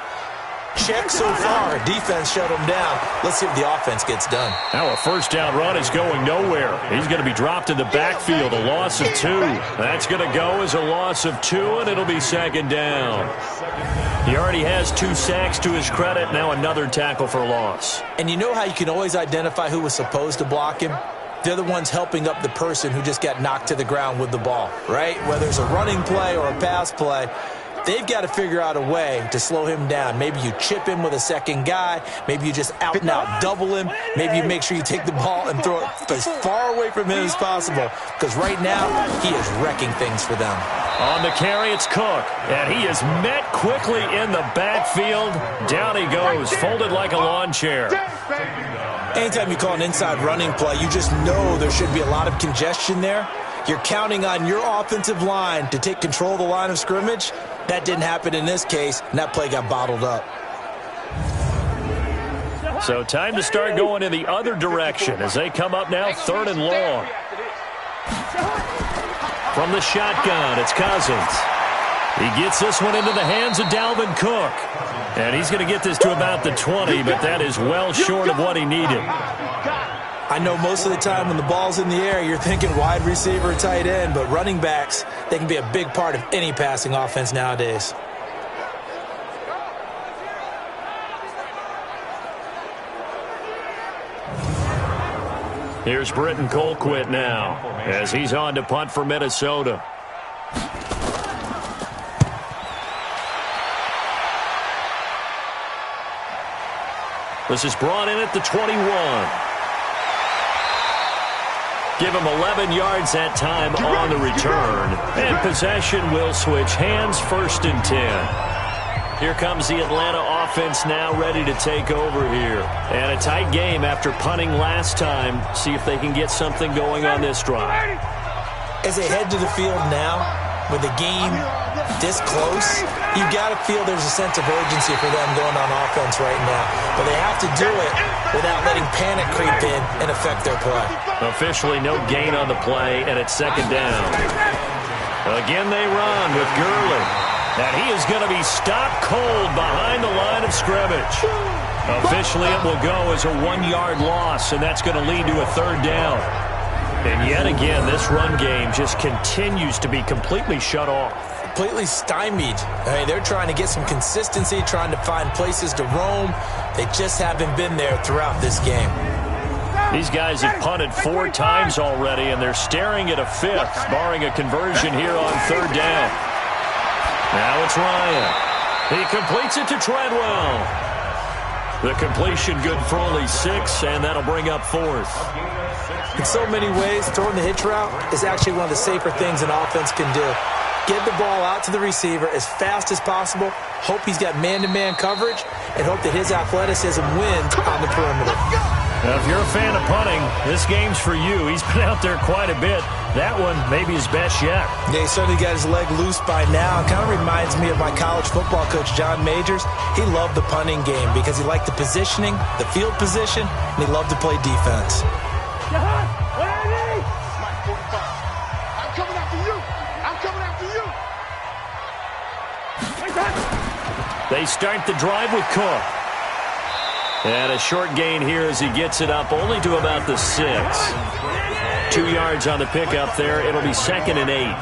Check so far. Defense shut him down. Let's see if the offense gets done. Now a first down run is going nowhere. He's going to be dropped in the backfield, a loss of 2. That's going to go as a loss of 2, and it'll be second down. He already has 2 sacks to his credit. Now another tackle for loss. And you know how you can always identify who was supposed to block him? They're the ones helping up the person who just got knocked to the ground with the ball, right? Whether it's a running play or a pass play, they've got to figure out a way to slow him down. Maybe you chip him with a second guy. Maybe you just out-and-out double him. Maybe you make sure you take the ball and throw it as far away from him as possible, because right now he is wrecking things for them. On the carry, it's Cook, and he is met quickly in the backfield. Down he goes, folded like a lawn chair. Anytime you call an inside running play, you just know there should be a lot of congestion there. You're counting on your offensive line to take control of the line of scrimmage. That didn't happen in this case, and that play got bottled up. So time to start going in the other direction as they come up now 3rd and long. From the shotgun, it's Cousins. He gets this one into the hands of Dalvin Cook. And he's going to get this to about the 20, but that is well short of what he needed. I know most of the time when the ball's in the air, you're thinking wide receiver, tight end, but running backs, they can be a big part of any passing offense nowadays. Here's Britton Colquitt now as he's on to punt for Minnesota. This is brought in at the 21. Give him 11 yards that time on the return. And possession will switch hands, 1st and 10. Here comes the Atlanta offense now ready to take over here. And a tight game after punting last time. See if they can get something going on this drive. As they head to the field now, with the game this close, you've got to feel there's a sense of urgency for them going on offense right now. But they have to do it without letting panic creep in and affect their play. Officially no gain on the play, and it's 2nd down. Again they run with Gurley. And he is going to be stopped cold behind the line of scrimmage. Officially it will go as a 1-yard loss, and that's going to lead to a 3rd down. And yet again, this run game just continues to be completely shut off. Completely stymied. I mean, they're trying to get some consistency, trying to find places to roam. They just haven't been there throughout this game. These guys have punted 4 times already, and they're staring at a 5th, barring a conversion here on 3rd down. Now it's Ryan. He completes it to Treadwell. The completion good for only 6, and that'll bring up 4th. In so many ways, throwing the hitch route is actually one of the safer things an offense can do. Get the ball out to the receiver as fast as possible, hope he's got man-to-man coverage, and hope that his athleticism wins on the perimeter. Now, if you're a fan of punting, this game's for you. He's been out there quite a bit. That one may be his best yet. Yeah, he certainly got his leg loose by now. It kind of reminds me of my college football coach, John Majors. He loved the punting game because he liked the positioning, the field position, and he loved to play defense. They start the drive with Cook. And a short gain here as he gets it up only to about the 6. 2 yards on the pickup there. It'll be 2nd and 8.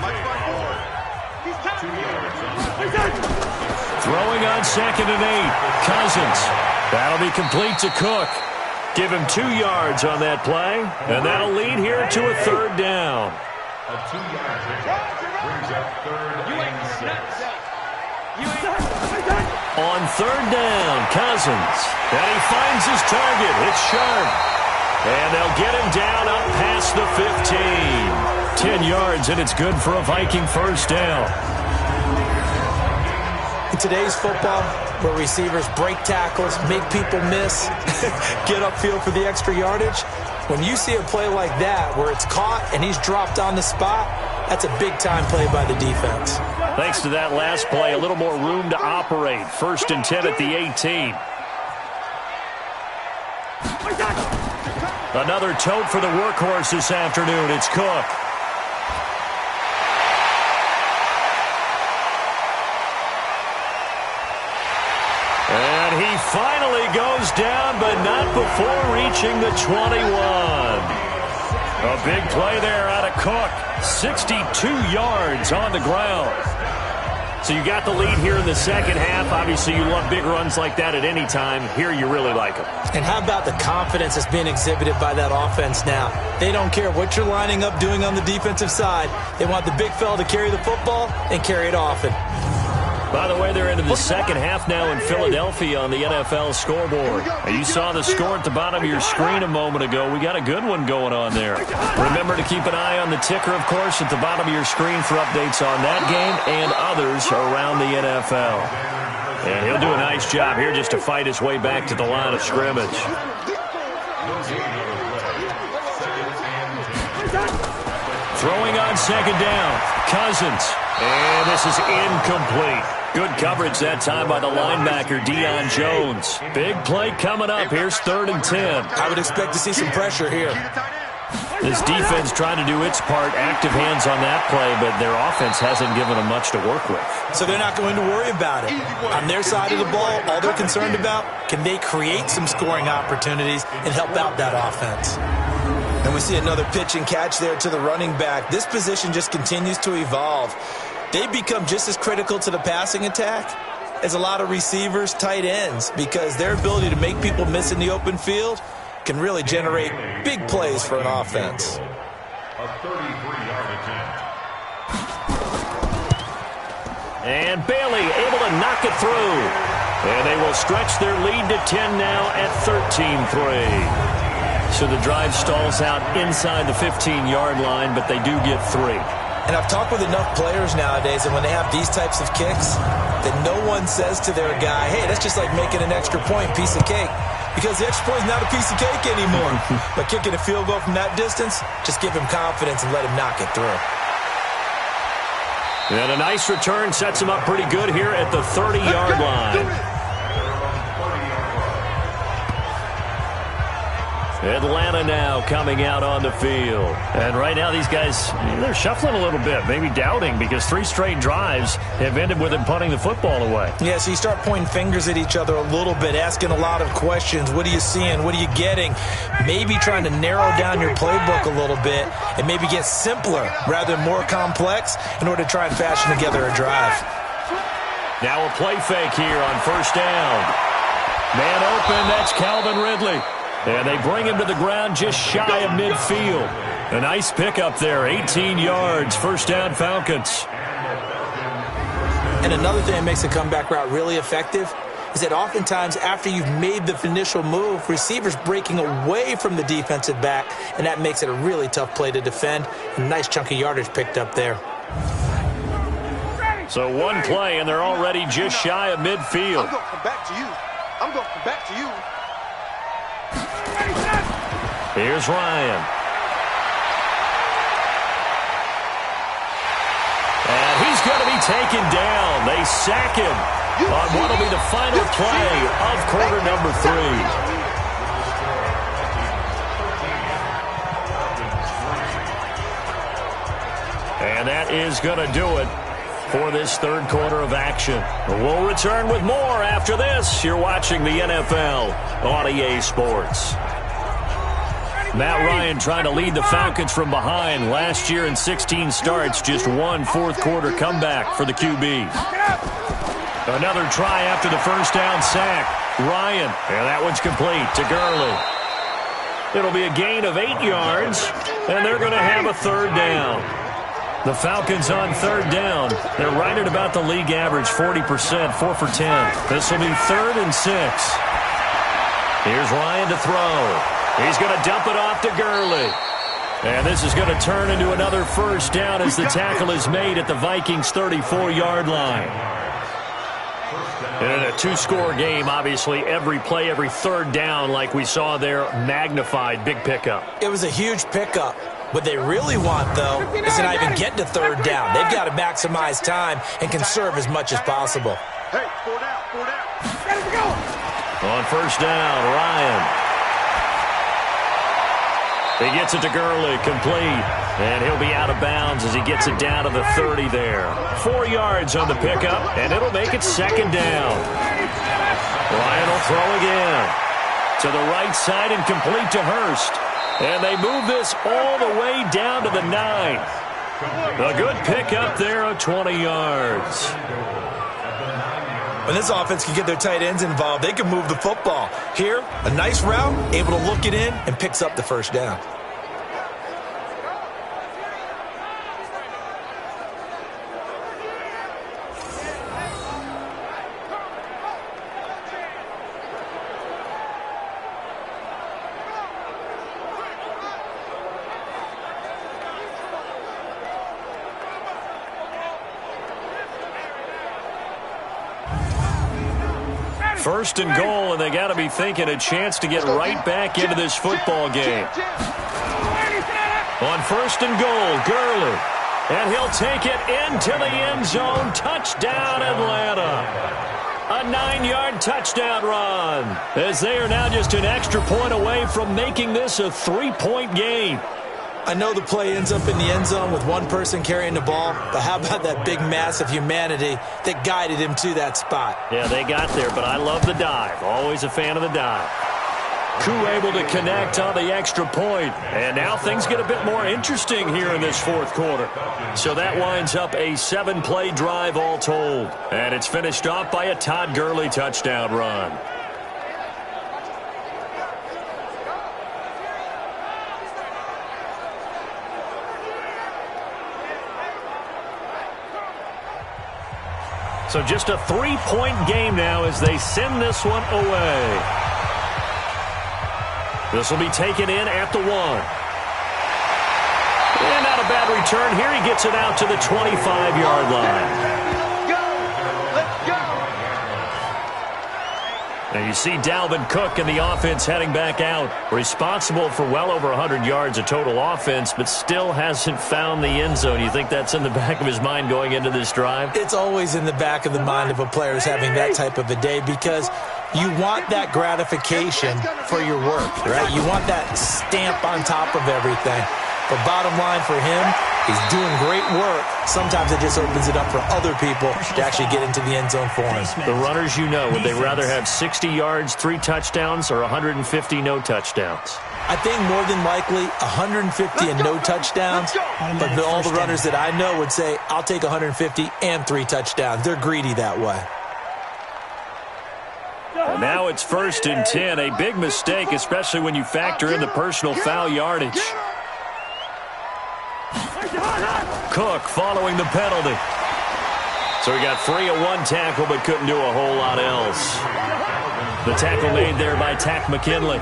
Throwing on 2nd and 8. Cousins. That'll be complete to Cook. Give him 2 yards on that play. And that'll lead here to a 3rd down. A 2-yard brings up 3rd and 6. On 3rd down, Cousins. And he finds his target. It's Sharp. And they'll get him down up past the 15. 10 yards, and it's good for a Viking 1st down. In today's football, where receivers break tackles, make people miss, get upfield for the extra yardage, when you see a play like that where it's caught and he's dropped on the spot, that's a big-time play by the defense. Thanks to that last play, a little more room to operate. 1st and 10 at the 18. Another tote for the workhorse this afternoon. It's Cook. And he finally goes down, but not before reaching the 21. A big play there out of Cook. 62 yards on the ground. So you got the lead here in the 2nd half. Obviously, you love big runs like that at any time. Here, you really like them. And how about the confidence that's being exhibited by that offense now? They don't care what you're lining up doing on the defensive side. They want the big fella to carry the football and carry it often. By the way, they're into the second half now in Philadelphia on the NFL scoreboard. You saw the score at the bottom of your screen a moment ago. We got a good one going on there. Remember to keep an eye on the ticker, of course, at the bottom of your screen for updates on that game and others around the NFL. And he'll do a nice job here just to fight his way back to the line of scrimmage. Throwing on second down, Cousins. And this is incomplete. Good coverage that time by the linebacker, Deion Jones. Big play coming up. Here's 3rd and 10. I would expect to see some pressure here. This defense trying to do its part, active hands on that play, but their offense hasn't given them much to work with. So they're not going to worry about it. On their side of the ball, all they're concerned about, can they create some scoring opportunities and help out that offense? And we see another pitch and catch there to the running back. This position just continues to evolve. They become just as critical to the passing attack as a lot of receivers, tight ends, because their ability to make people miss in the open field can really generate big plays for an offense. A 33-yard attempt. And Bailey able to knock it through. And they will stretch their lead to 10 now at 13-3. So the drive stalls out inside the 15-yard line, but they do get 3. And I've talked with enough players nowadays, and when they have these types of kicks, that no one says to their guy, hey, that's just like making an extra point, piece of cake. Because the extra point is not a piece of cake anymore. But kicking a field goal from that distance, just give him confidence and let him knock it through. And a nice return sets him up pretty good here at the 30-yard line. Atlanta now coming out on the field. And right now these guys, they're shuffling a little bit, maybe doubting, because 3 straight drives have ended with them punting the football away. Yeah, so you start pointing fingers at each other a little bit, asking a lot of questions. What are you seeing? What are you getting? Maybe trying to narrow down your playbook a little bit and maybe get simpler rather than more complex in order to try and fashion together a drive. Now a play fake here on 1st down. Man open, that's Calvin Ridley. And they bring him to the ground just shy of midfield. A nice pickup there, 18 yards, 1st down Falcons. And another thing that makes a comeback route really effective is that oftentimes after you've made the initial move, receivers breaking away from the defensive back, and that makes it a really tough play to defend. A nice chunk of yardage picked up there. So one play, and they're already just shy of midfield. I'm going to come back to you. I'm going to come back to you. Here's Ryan. And he's going to be taken down. They sack him on what will be the final play of quarter number 3. And that is going to do it for this 3rd quarter of action. We'll return with more after this. You're watching the NFL on EA Sports. Matt Ryan trying to lead the Falcons from behind. Last year in 16 starts, just 1 4th-quarter comeback for the QB. Another try after the 1st down sack. Ryan, and that one's complete to Gurley. It'll be a gain of 8 yards, and they're going to have a 3rd down. The Falcons on 3rd down. They're right at about the league average, 40%, 4 for 10. This will be 3rd and 6. Here's Ryan to throw. He's going to dump it off to Gurley. And this is going to turn into another 1st down as the tackle is made at the Vikings' 34-yard line. And in a 2-score game, obviously, every play, every 3rd down, like we saw there, magnified, big pickup. It was a huge pickup. What they really want, though, is to not even get to 3rd down. They've got to maximize time and conserve as much as possible. Hey, 4 down, 4 down. Ready to go. On 1st down, Ryan. He gets it to Gurley, complete. And he'll be out of bounds as he gets it down to the 30 there. 4 yards on the pickup, and it'll make it 2nd down. Ryan will throw again. To the right side and complete to Hurst. And they move this all the way down to the 9. A good pickup there of 20 yards. When this offense can get their tight ends involved, they can move the football. Here, a nice route, able to look it in, and picks up the 1st down. First and goal, and they got to be thinking a chance to get right back into this football game. On first and goal, Gurley. And he'll take it into the end zone. Touchdown, Atlanta. A 9-yard touchdown run, as they are now just an extra point away from making this a 3-point game. I know the play ends up in the end zone with one person carrying the ball, but how about that big mass of humanity that guided him to that spot? Yeah, they got there, but I love the dive. Always a fan of the dive. Koo able to connect on the extra point. And now things get a bit more interesting here in this fourth quarter. So that winds up a 7-play drive all told. And it's finished off by a Todd Gurley touchdown run. So just a 3-point game now as they send this one away. This will be taken in at the 1. And not a bad return here. He gets it out to the 25-yard line. And you see Dalvin Cook and the offense heading back out. Responsible for well over 100 yards of total offense, but still hasn't found the end zone. You think that's in the back of his mind going into this drive? It's always in the back of the mind of a player who's having that type of a day, because you want that gratification for your work, right? You want that stamp on top of everything. But bottom line for him, he's doing great work. Sometimes it just opens it up for other people to actually get into the end zone for him. The runners, you know, would they rather have 60 yards, 3 touchdowns, or 150 no touchdowns? I think more than likely 150 and no touchdowns, but all the runners that I know would say, I'll take 150 and 3 touchdowns. They're greedy that way. And now it's 1st and 10. A big mistake, especially when you factor in the personal foul yardage. Cook following the penalty. So he got free of 1 tackle but couldn't do a whole lot else. The tackle made there by Tack McKinley.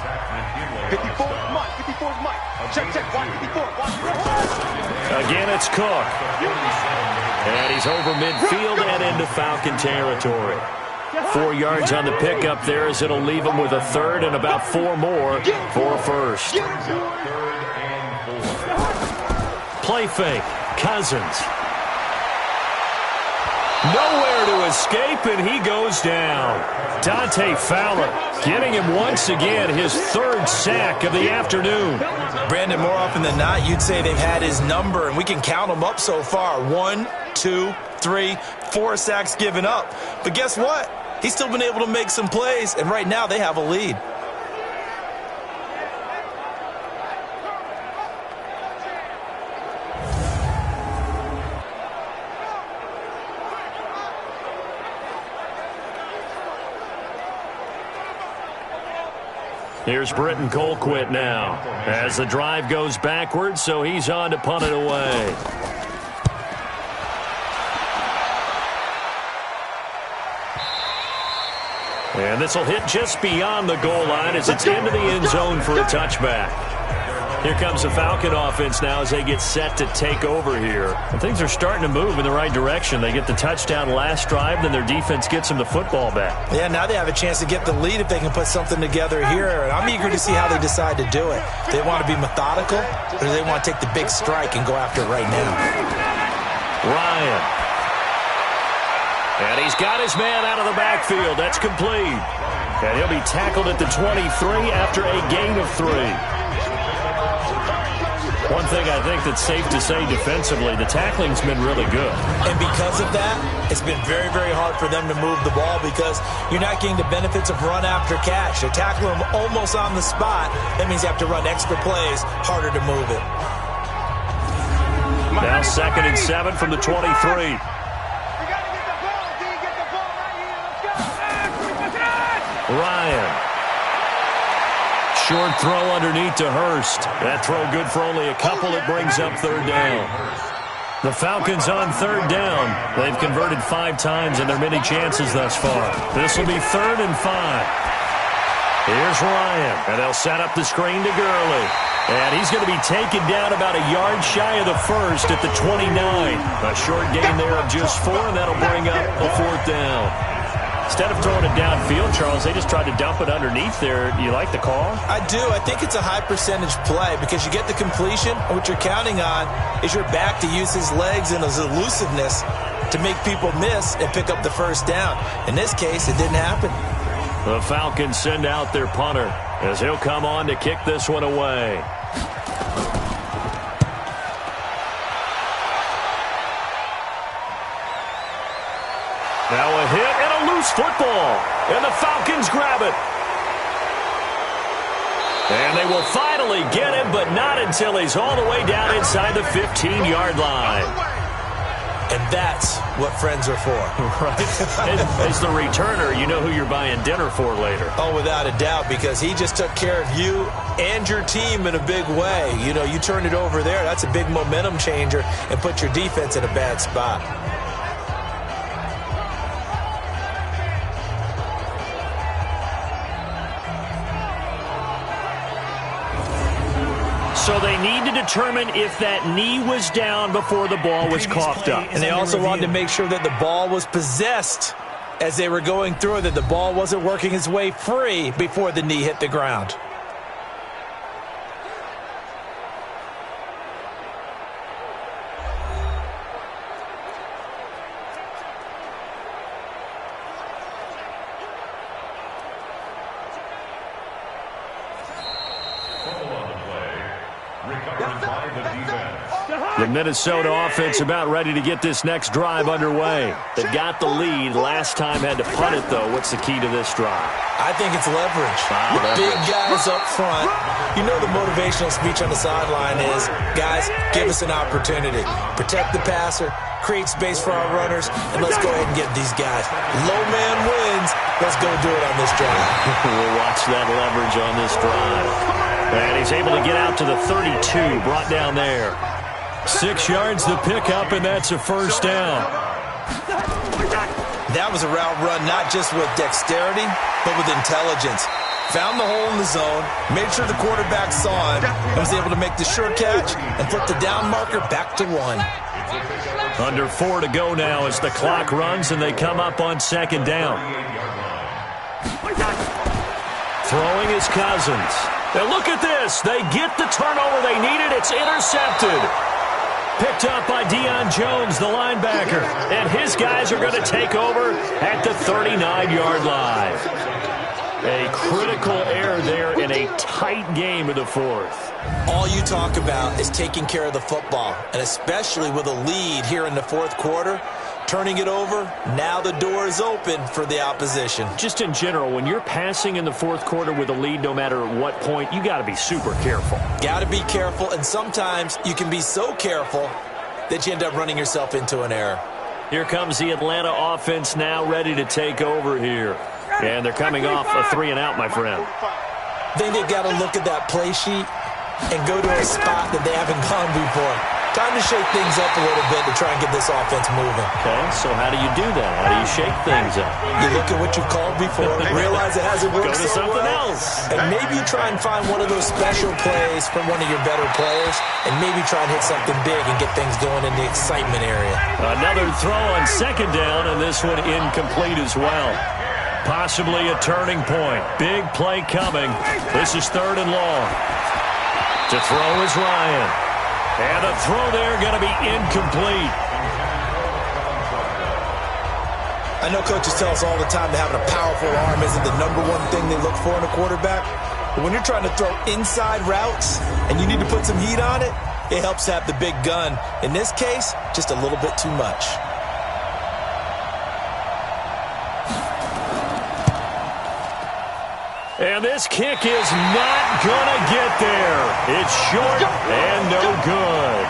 54 Mike. 54 Mike. Check, watch 54. Again, it's Cook. And he's over midfield and into Falcon territory. 4 yards on the pickup there, as it'll leave him with a 3rd and about 4 more for a 1st. Play fake. Cousins. Nowhere to escape, and he goes down. Dante Fowler getting him once again his 3rd sack of the afternoon. Brandon, more often than not, you'd say they've had his number, and we can count them up so far. 1, 2, 3, 4 sacks given up. But guess what? He's still been able to make some plays, and right now they have a lead. Here's Britton Colquitt now as the drive goes backwards, so he's on to punt it away. And this will hit just beyond the goal line as it's into the end zone for a touchback. Here comes the Falcon offense now as they get set to take over here. And things are starting to move in the right direction. They get the touchdown last drive, then their defense gets them the football back. Yeah, now they have a chance to get the lead if they can put something together here. And I'm eager to see how they decide to do it. Do they want to be methodical, or do they want to take the big strike and go after it right now? Ryan. And he's got his man out of the backfield. That's complete. And he'll be tackled at the 23 after a gain of 3. One thing I think that's safe to say defensively, the tackling's been really good. And because of that, it's been very, very hard for them to move the ball because you're not getting the benefits of run after catch. They tackle them almost on the spot. That means you have to run extra plays, harder to move it. Now 2nd and 7 from the 23. Ryan. Short throw underneath to Hurst. That throw good for only a couple. It brings up 3rd down. The Falcons on 3rd down. They've converted 5 times in their many chances thus far. This will be 3rd and 5. Here's Ryan. And they'll set up the screen to Gurley. And he's going to be taken down about a yard shy of the 1st at the 29. A short gain there of just 4, and that'll bring up a 4th down. Instead of throwing it downfield, Charles, they just tried to dump it underneath there. You like the call? I do. I think it's a high percentage play because you get the completion, and what you're counting on is your back to use his legs and his elusiveness to make people miss and pick up the first down. In this case, it didn't happen. The Falcons send out their punter as he'll come on to kick this one away. Now a hit and a loose football, and the Falcons grab it. And they will finally get him, but not until he's all the way down inside the 15-yard line. And that's what friends are for. Right. As the returner, you know who you're buying dinner for later. Oh, without a doubt, because he just took care of you and your team in a big way. You know, you turn it over there, that's a big momentum changer and put your defense in a bad spot. So they need to determine if that knee was down before the ball was coughed up. And they also wanted to make sure that the ball was possessed as they were going through it, that the ball wasn't working its way free before the knee hit the ground. The Minnesota offense about ready to get this next drive underway. They've got the lead. Last time had to punt it, though. What's the key to this drive? I think it's leverage. Big guys up front. You know the motivational speech on the sideline is, guys, give us an opportunity. Protect the passer, create space for our runners, and let's go ahead and get these guys. Low man wins. Let's go do it on this drive. We'll watch that leverage on this drive. And he's able to get out to the 32, brought down there. 6 yards to pick up, and that's a first down. That was a route run not just with dexterity, but with intelligence. Found the hole in the zone, made sure the quarterback saw him, and was able to make the sure catch and flip the down marker back to 1. Under 4 to go now as the clock runs, and they come up on second down. Throwing is Cousins. Now look at this. They get the turnover they needed. It's intercepted. Picked up by Deion Jones, the linebacker. And his guys are going to take over at the 39-yard line. A critical error there in a tight game of the fourth. All you talk about is taking care of the football, and especially with a lead here in the fourth quarter, turning it over, now the door is open for the opposition. Just in general, when you're passing in the fourth quarter with a lead, no matter at what point, you got to be super careful. Got to be careful, and sometimes you can be so careful that you end up running yourself into an error. Here comes the Atlanta offense now ready to take over here. And they're coming off a 3-and-out, my friend. I think they've got to look at that play sheet and go to a spot that they haven't gone before. Time to shake things up a little bit to try and get this offense moving. Okay, so how do you do that? How do you shake things up? You look at what you called before, realize it hasn't worked Go to something else. And maybe you try and find one of those special plays from one of your better players, and maybe try and hit something big and get things going in the excitement area. Another throw on second down, and this one incomplete as well. Possibly a turning point. Big play coming. This is 3rd and long. To throw is Ryan. And a throw there going to be incomplete. I know coaches tell us all the time that having a powerful arm isn't the #1 thing they look for in a quarterback. But when you're trying to throw inside routes and you need to put some heat on it, it helps to have the big gun. In this case, just a little bit too much. And this kick is not going to get there. It's short and no good.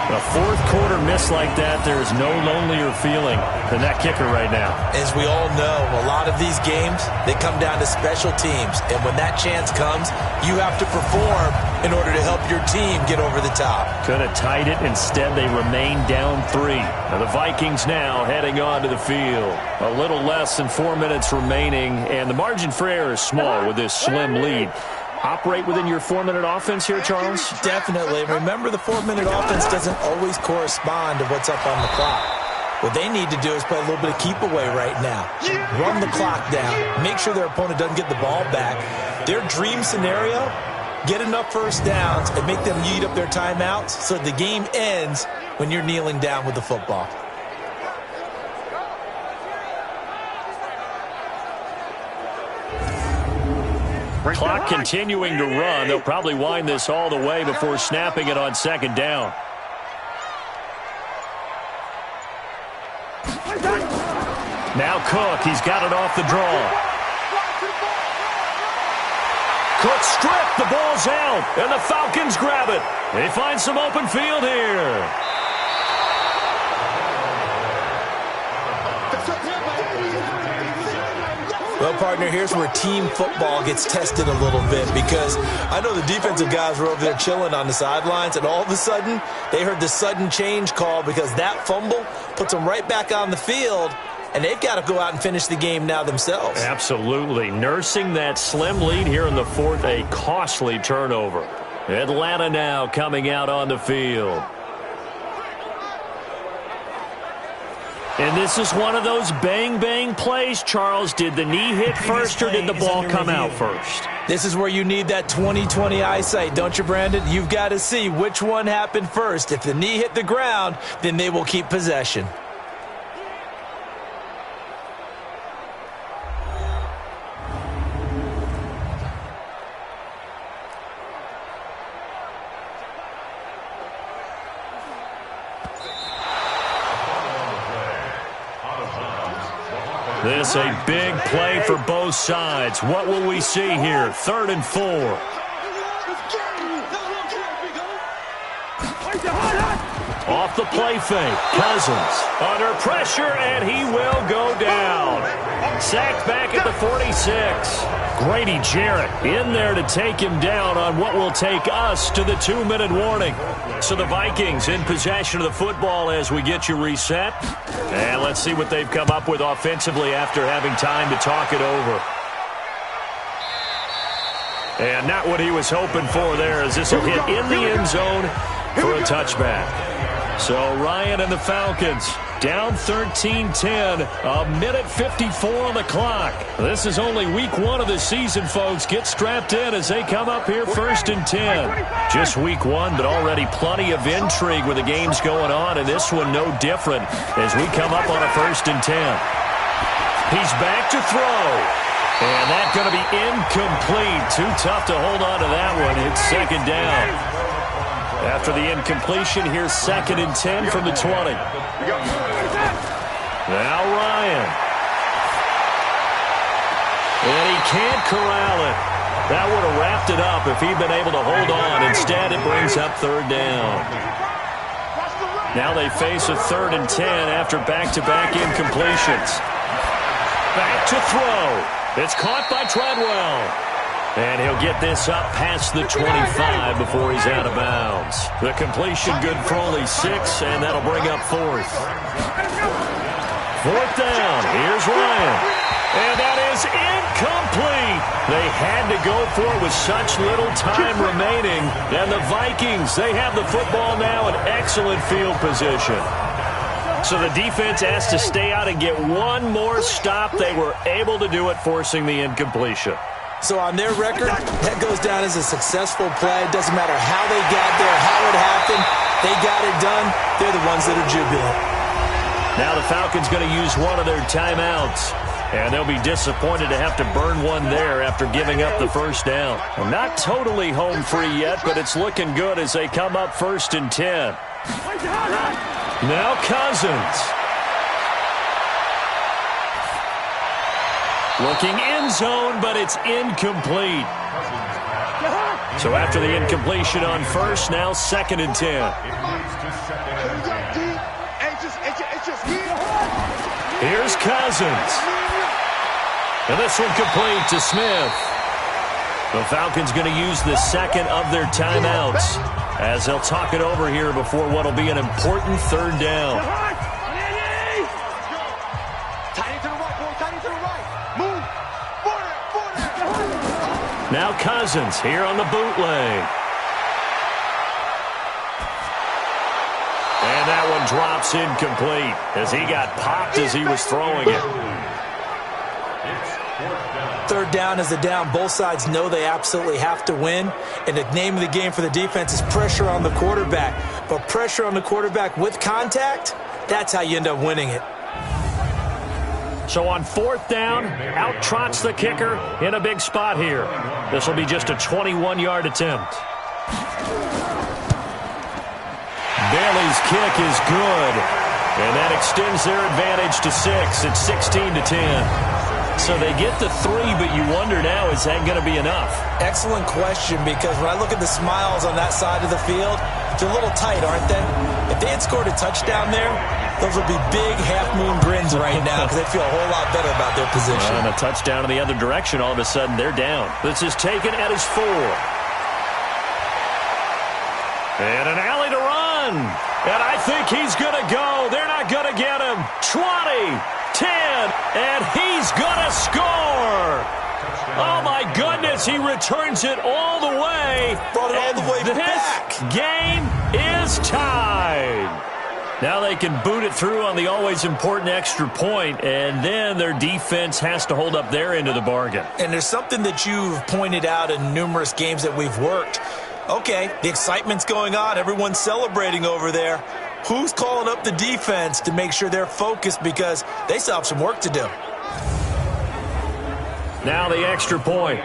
A fourth quarter miss like that, there is no lonelier feeling than that kicker right now. As we all know, a lot of these games, they come down to special teams. And when that chance comes, you have to perform in order to help your team get over the top. Could have tied it. Instead, they remain down 3. Now the Vikings now heading onto the field. A little less than 4 minutes remaining, and the margin for error is small with this slim lead. Operate within your 4-minute offense here, Charles? Definitely. Remember, the 4-minute offense doesn't always correspond to what's up on the clock. What they need to do is play a little bit of keep away right now. Run the clock down. Make sure their opponent doesn't get the ball back. Their dream scenario, get enough first downs and make them eat up their timeouts so the game ends when you're kneeling down with the football. Clock continuing to run. They'll probably wind this all the way before snapping it on second down. Now Cook, he's got it off the draw. Cook stripped, the ball's out, and the Falcons grab it. They find some open field here. Well, partner, here's where team football gets tested a little bit, because I know the defensive guys were over there chilling on the sidelines, and all of a sudden, they heard the sudden change call because that fumble puts them right back on the field, and they've got to go out and finish the game now themselves. Absolutely. Nursing that slim lead here in the fourth, a costly turnover. Atlanta now coming out on the field. And this is one of those bang-bang plays, Charles. Did the knee hit first or did the ball come out first? This is where you need that 20/20 eyesight, don't you, Brandon? You've got to see which one happened first. If the knee hit the ground, then they will keep possession. This a big play for both sides. What will we see here? 3rd and 4. Off the play fake. Cousins under pressure, and he will go down. Sacked back at the 46. Grady Jarrett in there to take him down on what will take us to the 2-minute warning. So the Vikings in possession of the football as we get you reset. And let's see what they've come up with offensively after having time to talk it over. And not what he was hoping for there, as this will hit in the end zone for a touchback. So Ryan and the Falcons down 13-10, a minute 54 on the clock. This is only week 1 of the season, folks. Get strapped in as they come up here 1st and 10. Just week 1, but already plenty of intrigue with the games going on, and this one no different as we come up on a 1st and 10. He's back to throw. And that's going to be incomplete. Too tough to hold on to that one. It's 2nd down. After the incompletion, here's 2nd and 10 from the 20. Now Ryan. And he can't corral it. That would have wrapped it up if he'd been able to hold on. Instead, it brings up 3rd down. Now they face a 3rd and 10 after back-to-back incompletions. Back to throw. It's caught by Treadwell. And he'll get this up past the 25 before he's out of bounds. The completion good for only 6, and that'll bring up 4th. 4th down. Here's Ryan. And that is incomplete. They had to go for it with such little time remaining. And the Vikings, they have the football now in excellent field position. So the defense has to stay out and get one more stop. They were able to do it, forcing the incompletion. So on their record, that goes down as a successful play. Doesn't matter how they got there, how it happened. They got it done. They're the ones that are jubilant. Now the Falcons going to use one of their timeouts. And they'll be disappointed to have to burn one there after giving up the 1st down. Well, not totally home free yet, but it's looking good as they come up 1st and 10. Now Cousins. Looking end zone, but it's incomplete. So after the incompletion on 1st, now 2nd and 10. Here's Cousins. And this one complete to Smith. The Falcons going to use the 2nd of their timeouts as they'll talk it over here before what will be an important 3rd down. Now Cousins here on the bootleg. And And that one drops incomplete as he got popped as he was throwing it. Third down is a down. Both sides know they absolutely have to win. And the name of the game for the defense is pressure on the quarterback. But pressure on the quarterback with contact, that's how you end up winning it. So on fourth down, out trots the kicker in a big spot here. This will be just a 21-yard attempt. Bailey's kick is good, and that extends their advantage to 6. It's 16-10. So they get the 3, but you wonder now, is that going to be enough? Excellent question, because when I look at the smiles on that side of the field, they're a little tight, aren't they? If they had scored a touchdown there, those would be big half-moon grins right now because they feel a whole lot better about their position. And a touchdown in the other direction, all of a sudden they're down. This is taken at his 4. And an alley to run. And I think he's going to go. They're not going to get him. 20, 10, and he's going to score. Oh, my goodness. He returns it all the way. Brought it all the way back. This game is tied. Now they can boot it through on the always important extra point, and then their defense has to hold up their end of the bargain. And there's something that you've pointed out in numerous games that we've worked. Okay, the excitement's going on. Everyone's celebrating over there. Who's calling up the defense to make sure they're focused because they still have some work to do? Now the extra point.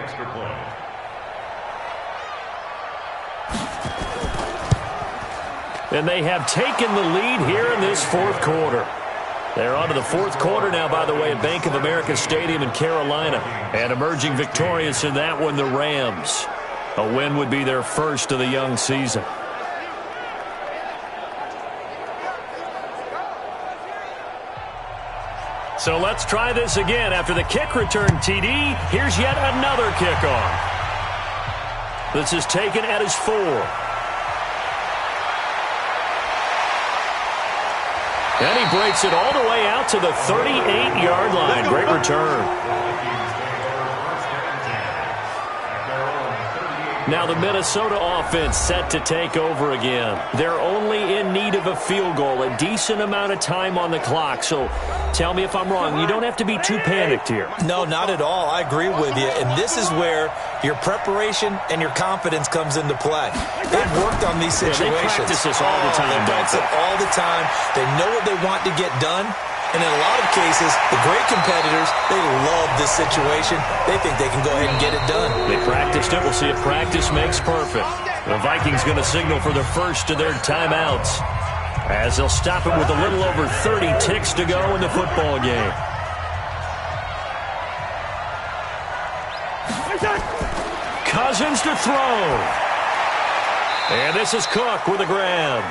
And they have taken the lead here in this fourth quarter. They're on to the fourth quarter now, by the way, at Bank of America Stadium in Carolina. And emerging victorious in that one, the Rams. A win would be their first of the young season. So let's try this again. After the kick return TD, here's yet another kickoff. This is taken at his 4. And he breaks it all the way out to the 38-yard line. Great return. Now the Minnesota offense set to take over again. They're only in need of a field goal, a decent amount of time on the clock. So tell me if I'm wrong. You don't have to be too panicked here. No, not at all. I agree with you. And this is where your preparation and your confidence comes into play. They've worked on these situations. Yeah, they practice this all the time. They practice it all the time. They know what they want to get done. And in a lot of cases, the great competitors, they love this situation. They think they can go ahead and get it done. They practiced it. We'll see if practice makes perfect. The Vikings going to signal for the first of their timeouts, as they'll stop it with a little over 30 ticks to go in the football game. Cousins to throw. And this is Cook with a grab.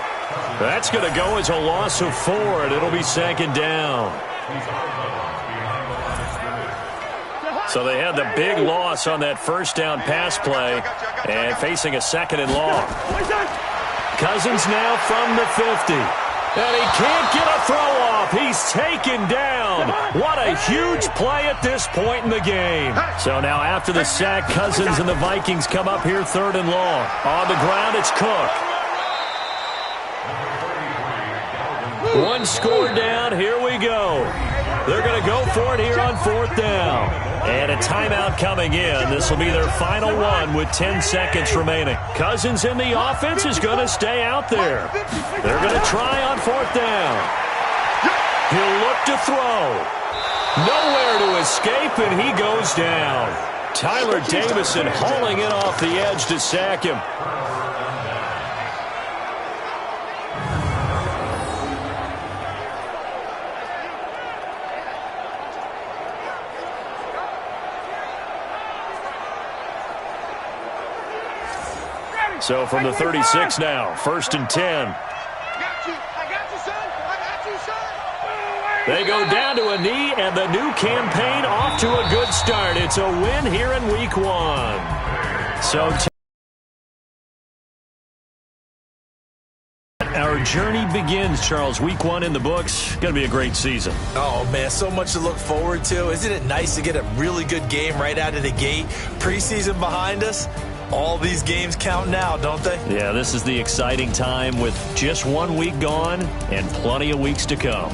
That's going to go as a loss of 4, and it'll be second down. So they had the big loss on that first down pass play and facing a second and long. Cousins now from the 50. And he can't get a throw off. He's taken down. What a huge play at this point in the game. So now after the sack, Cousins and the Vikings come up here third and long. On the ground, it's Cook. One score down. Here we go. They're going to go for it here on fourth down. And a timeout coming in. This will be their final one with 10 seconds remaining. Cousins in the offense is going to stay out there. They're going to try on fourth down. He'll look to throw. Nowhere to escape, and he goes down. Tyler Davison hauling it off the edge to sack him. So from the 36 now, first and 10. They go down to a knee, and the new campaign off to a good start. It's a win here in week 1. So our journey begins, Charles. Week 1 in the books. Going to be a great season. Oh, man, so much to look forward to. Isn't it nice to get a really good game right out of the gate? Preseason behind us. All these games count now, don't they? Yeah, this is the exciting time with just 1 week gone and plenty of weeks to come.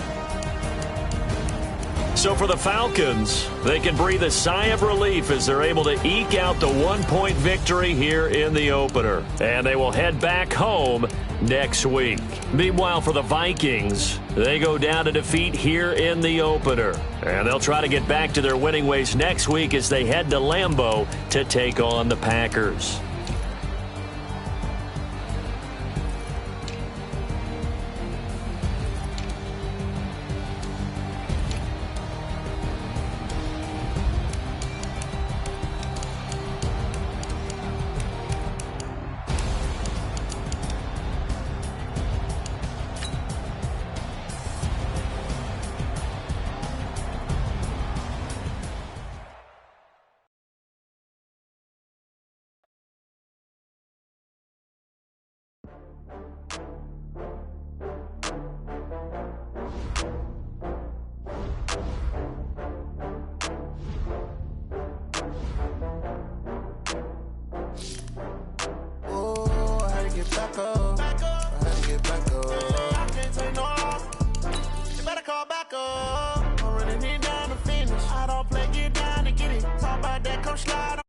So for the Falcons, they can breathe a sigh of relief as they're able to eke out the 1-point victory here in the opener. And they will head back home next week. Meanwhile, for the Vikings, they go down to defeat here in the opener. And they'll try to get back to their winning ways next week as they head to Lambeau to take on the Packers. I don't play, get down and get it. Talk about that, come slide on.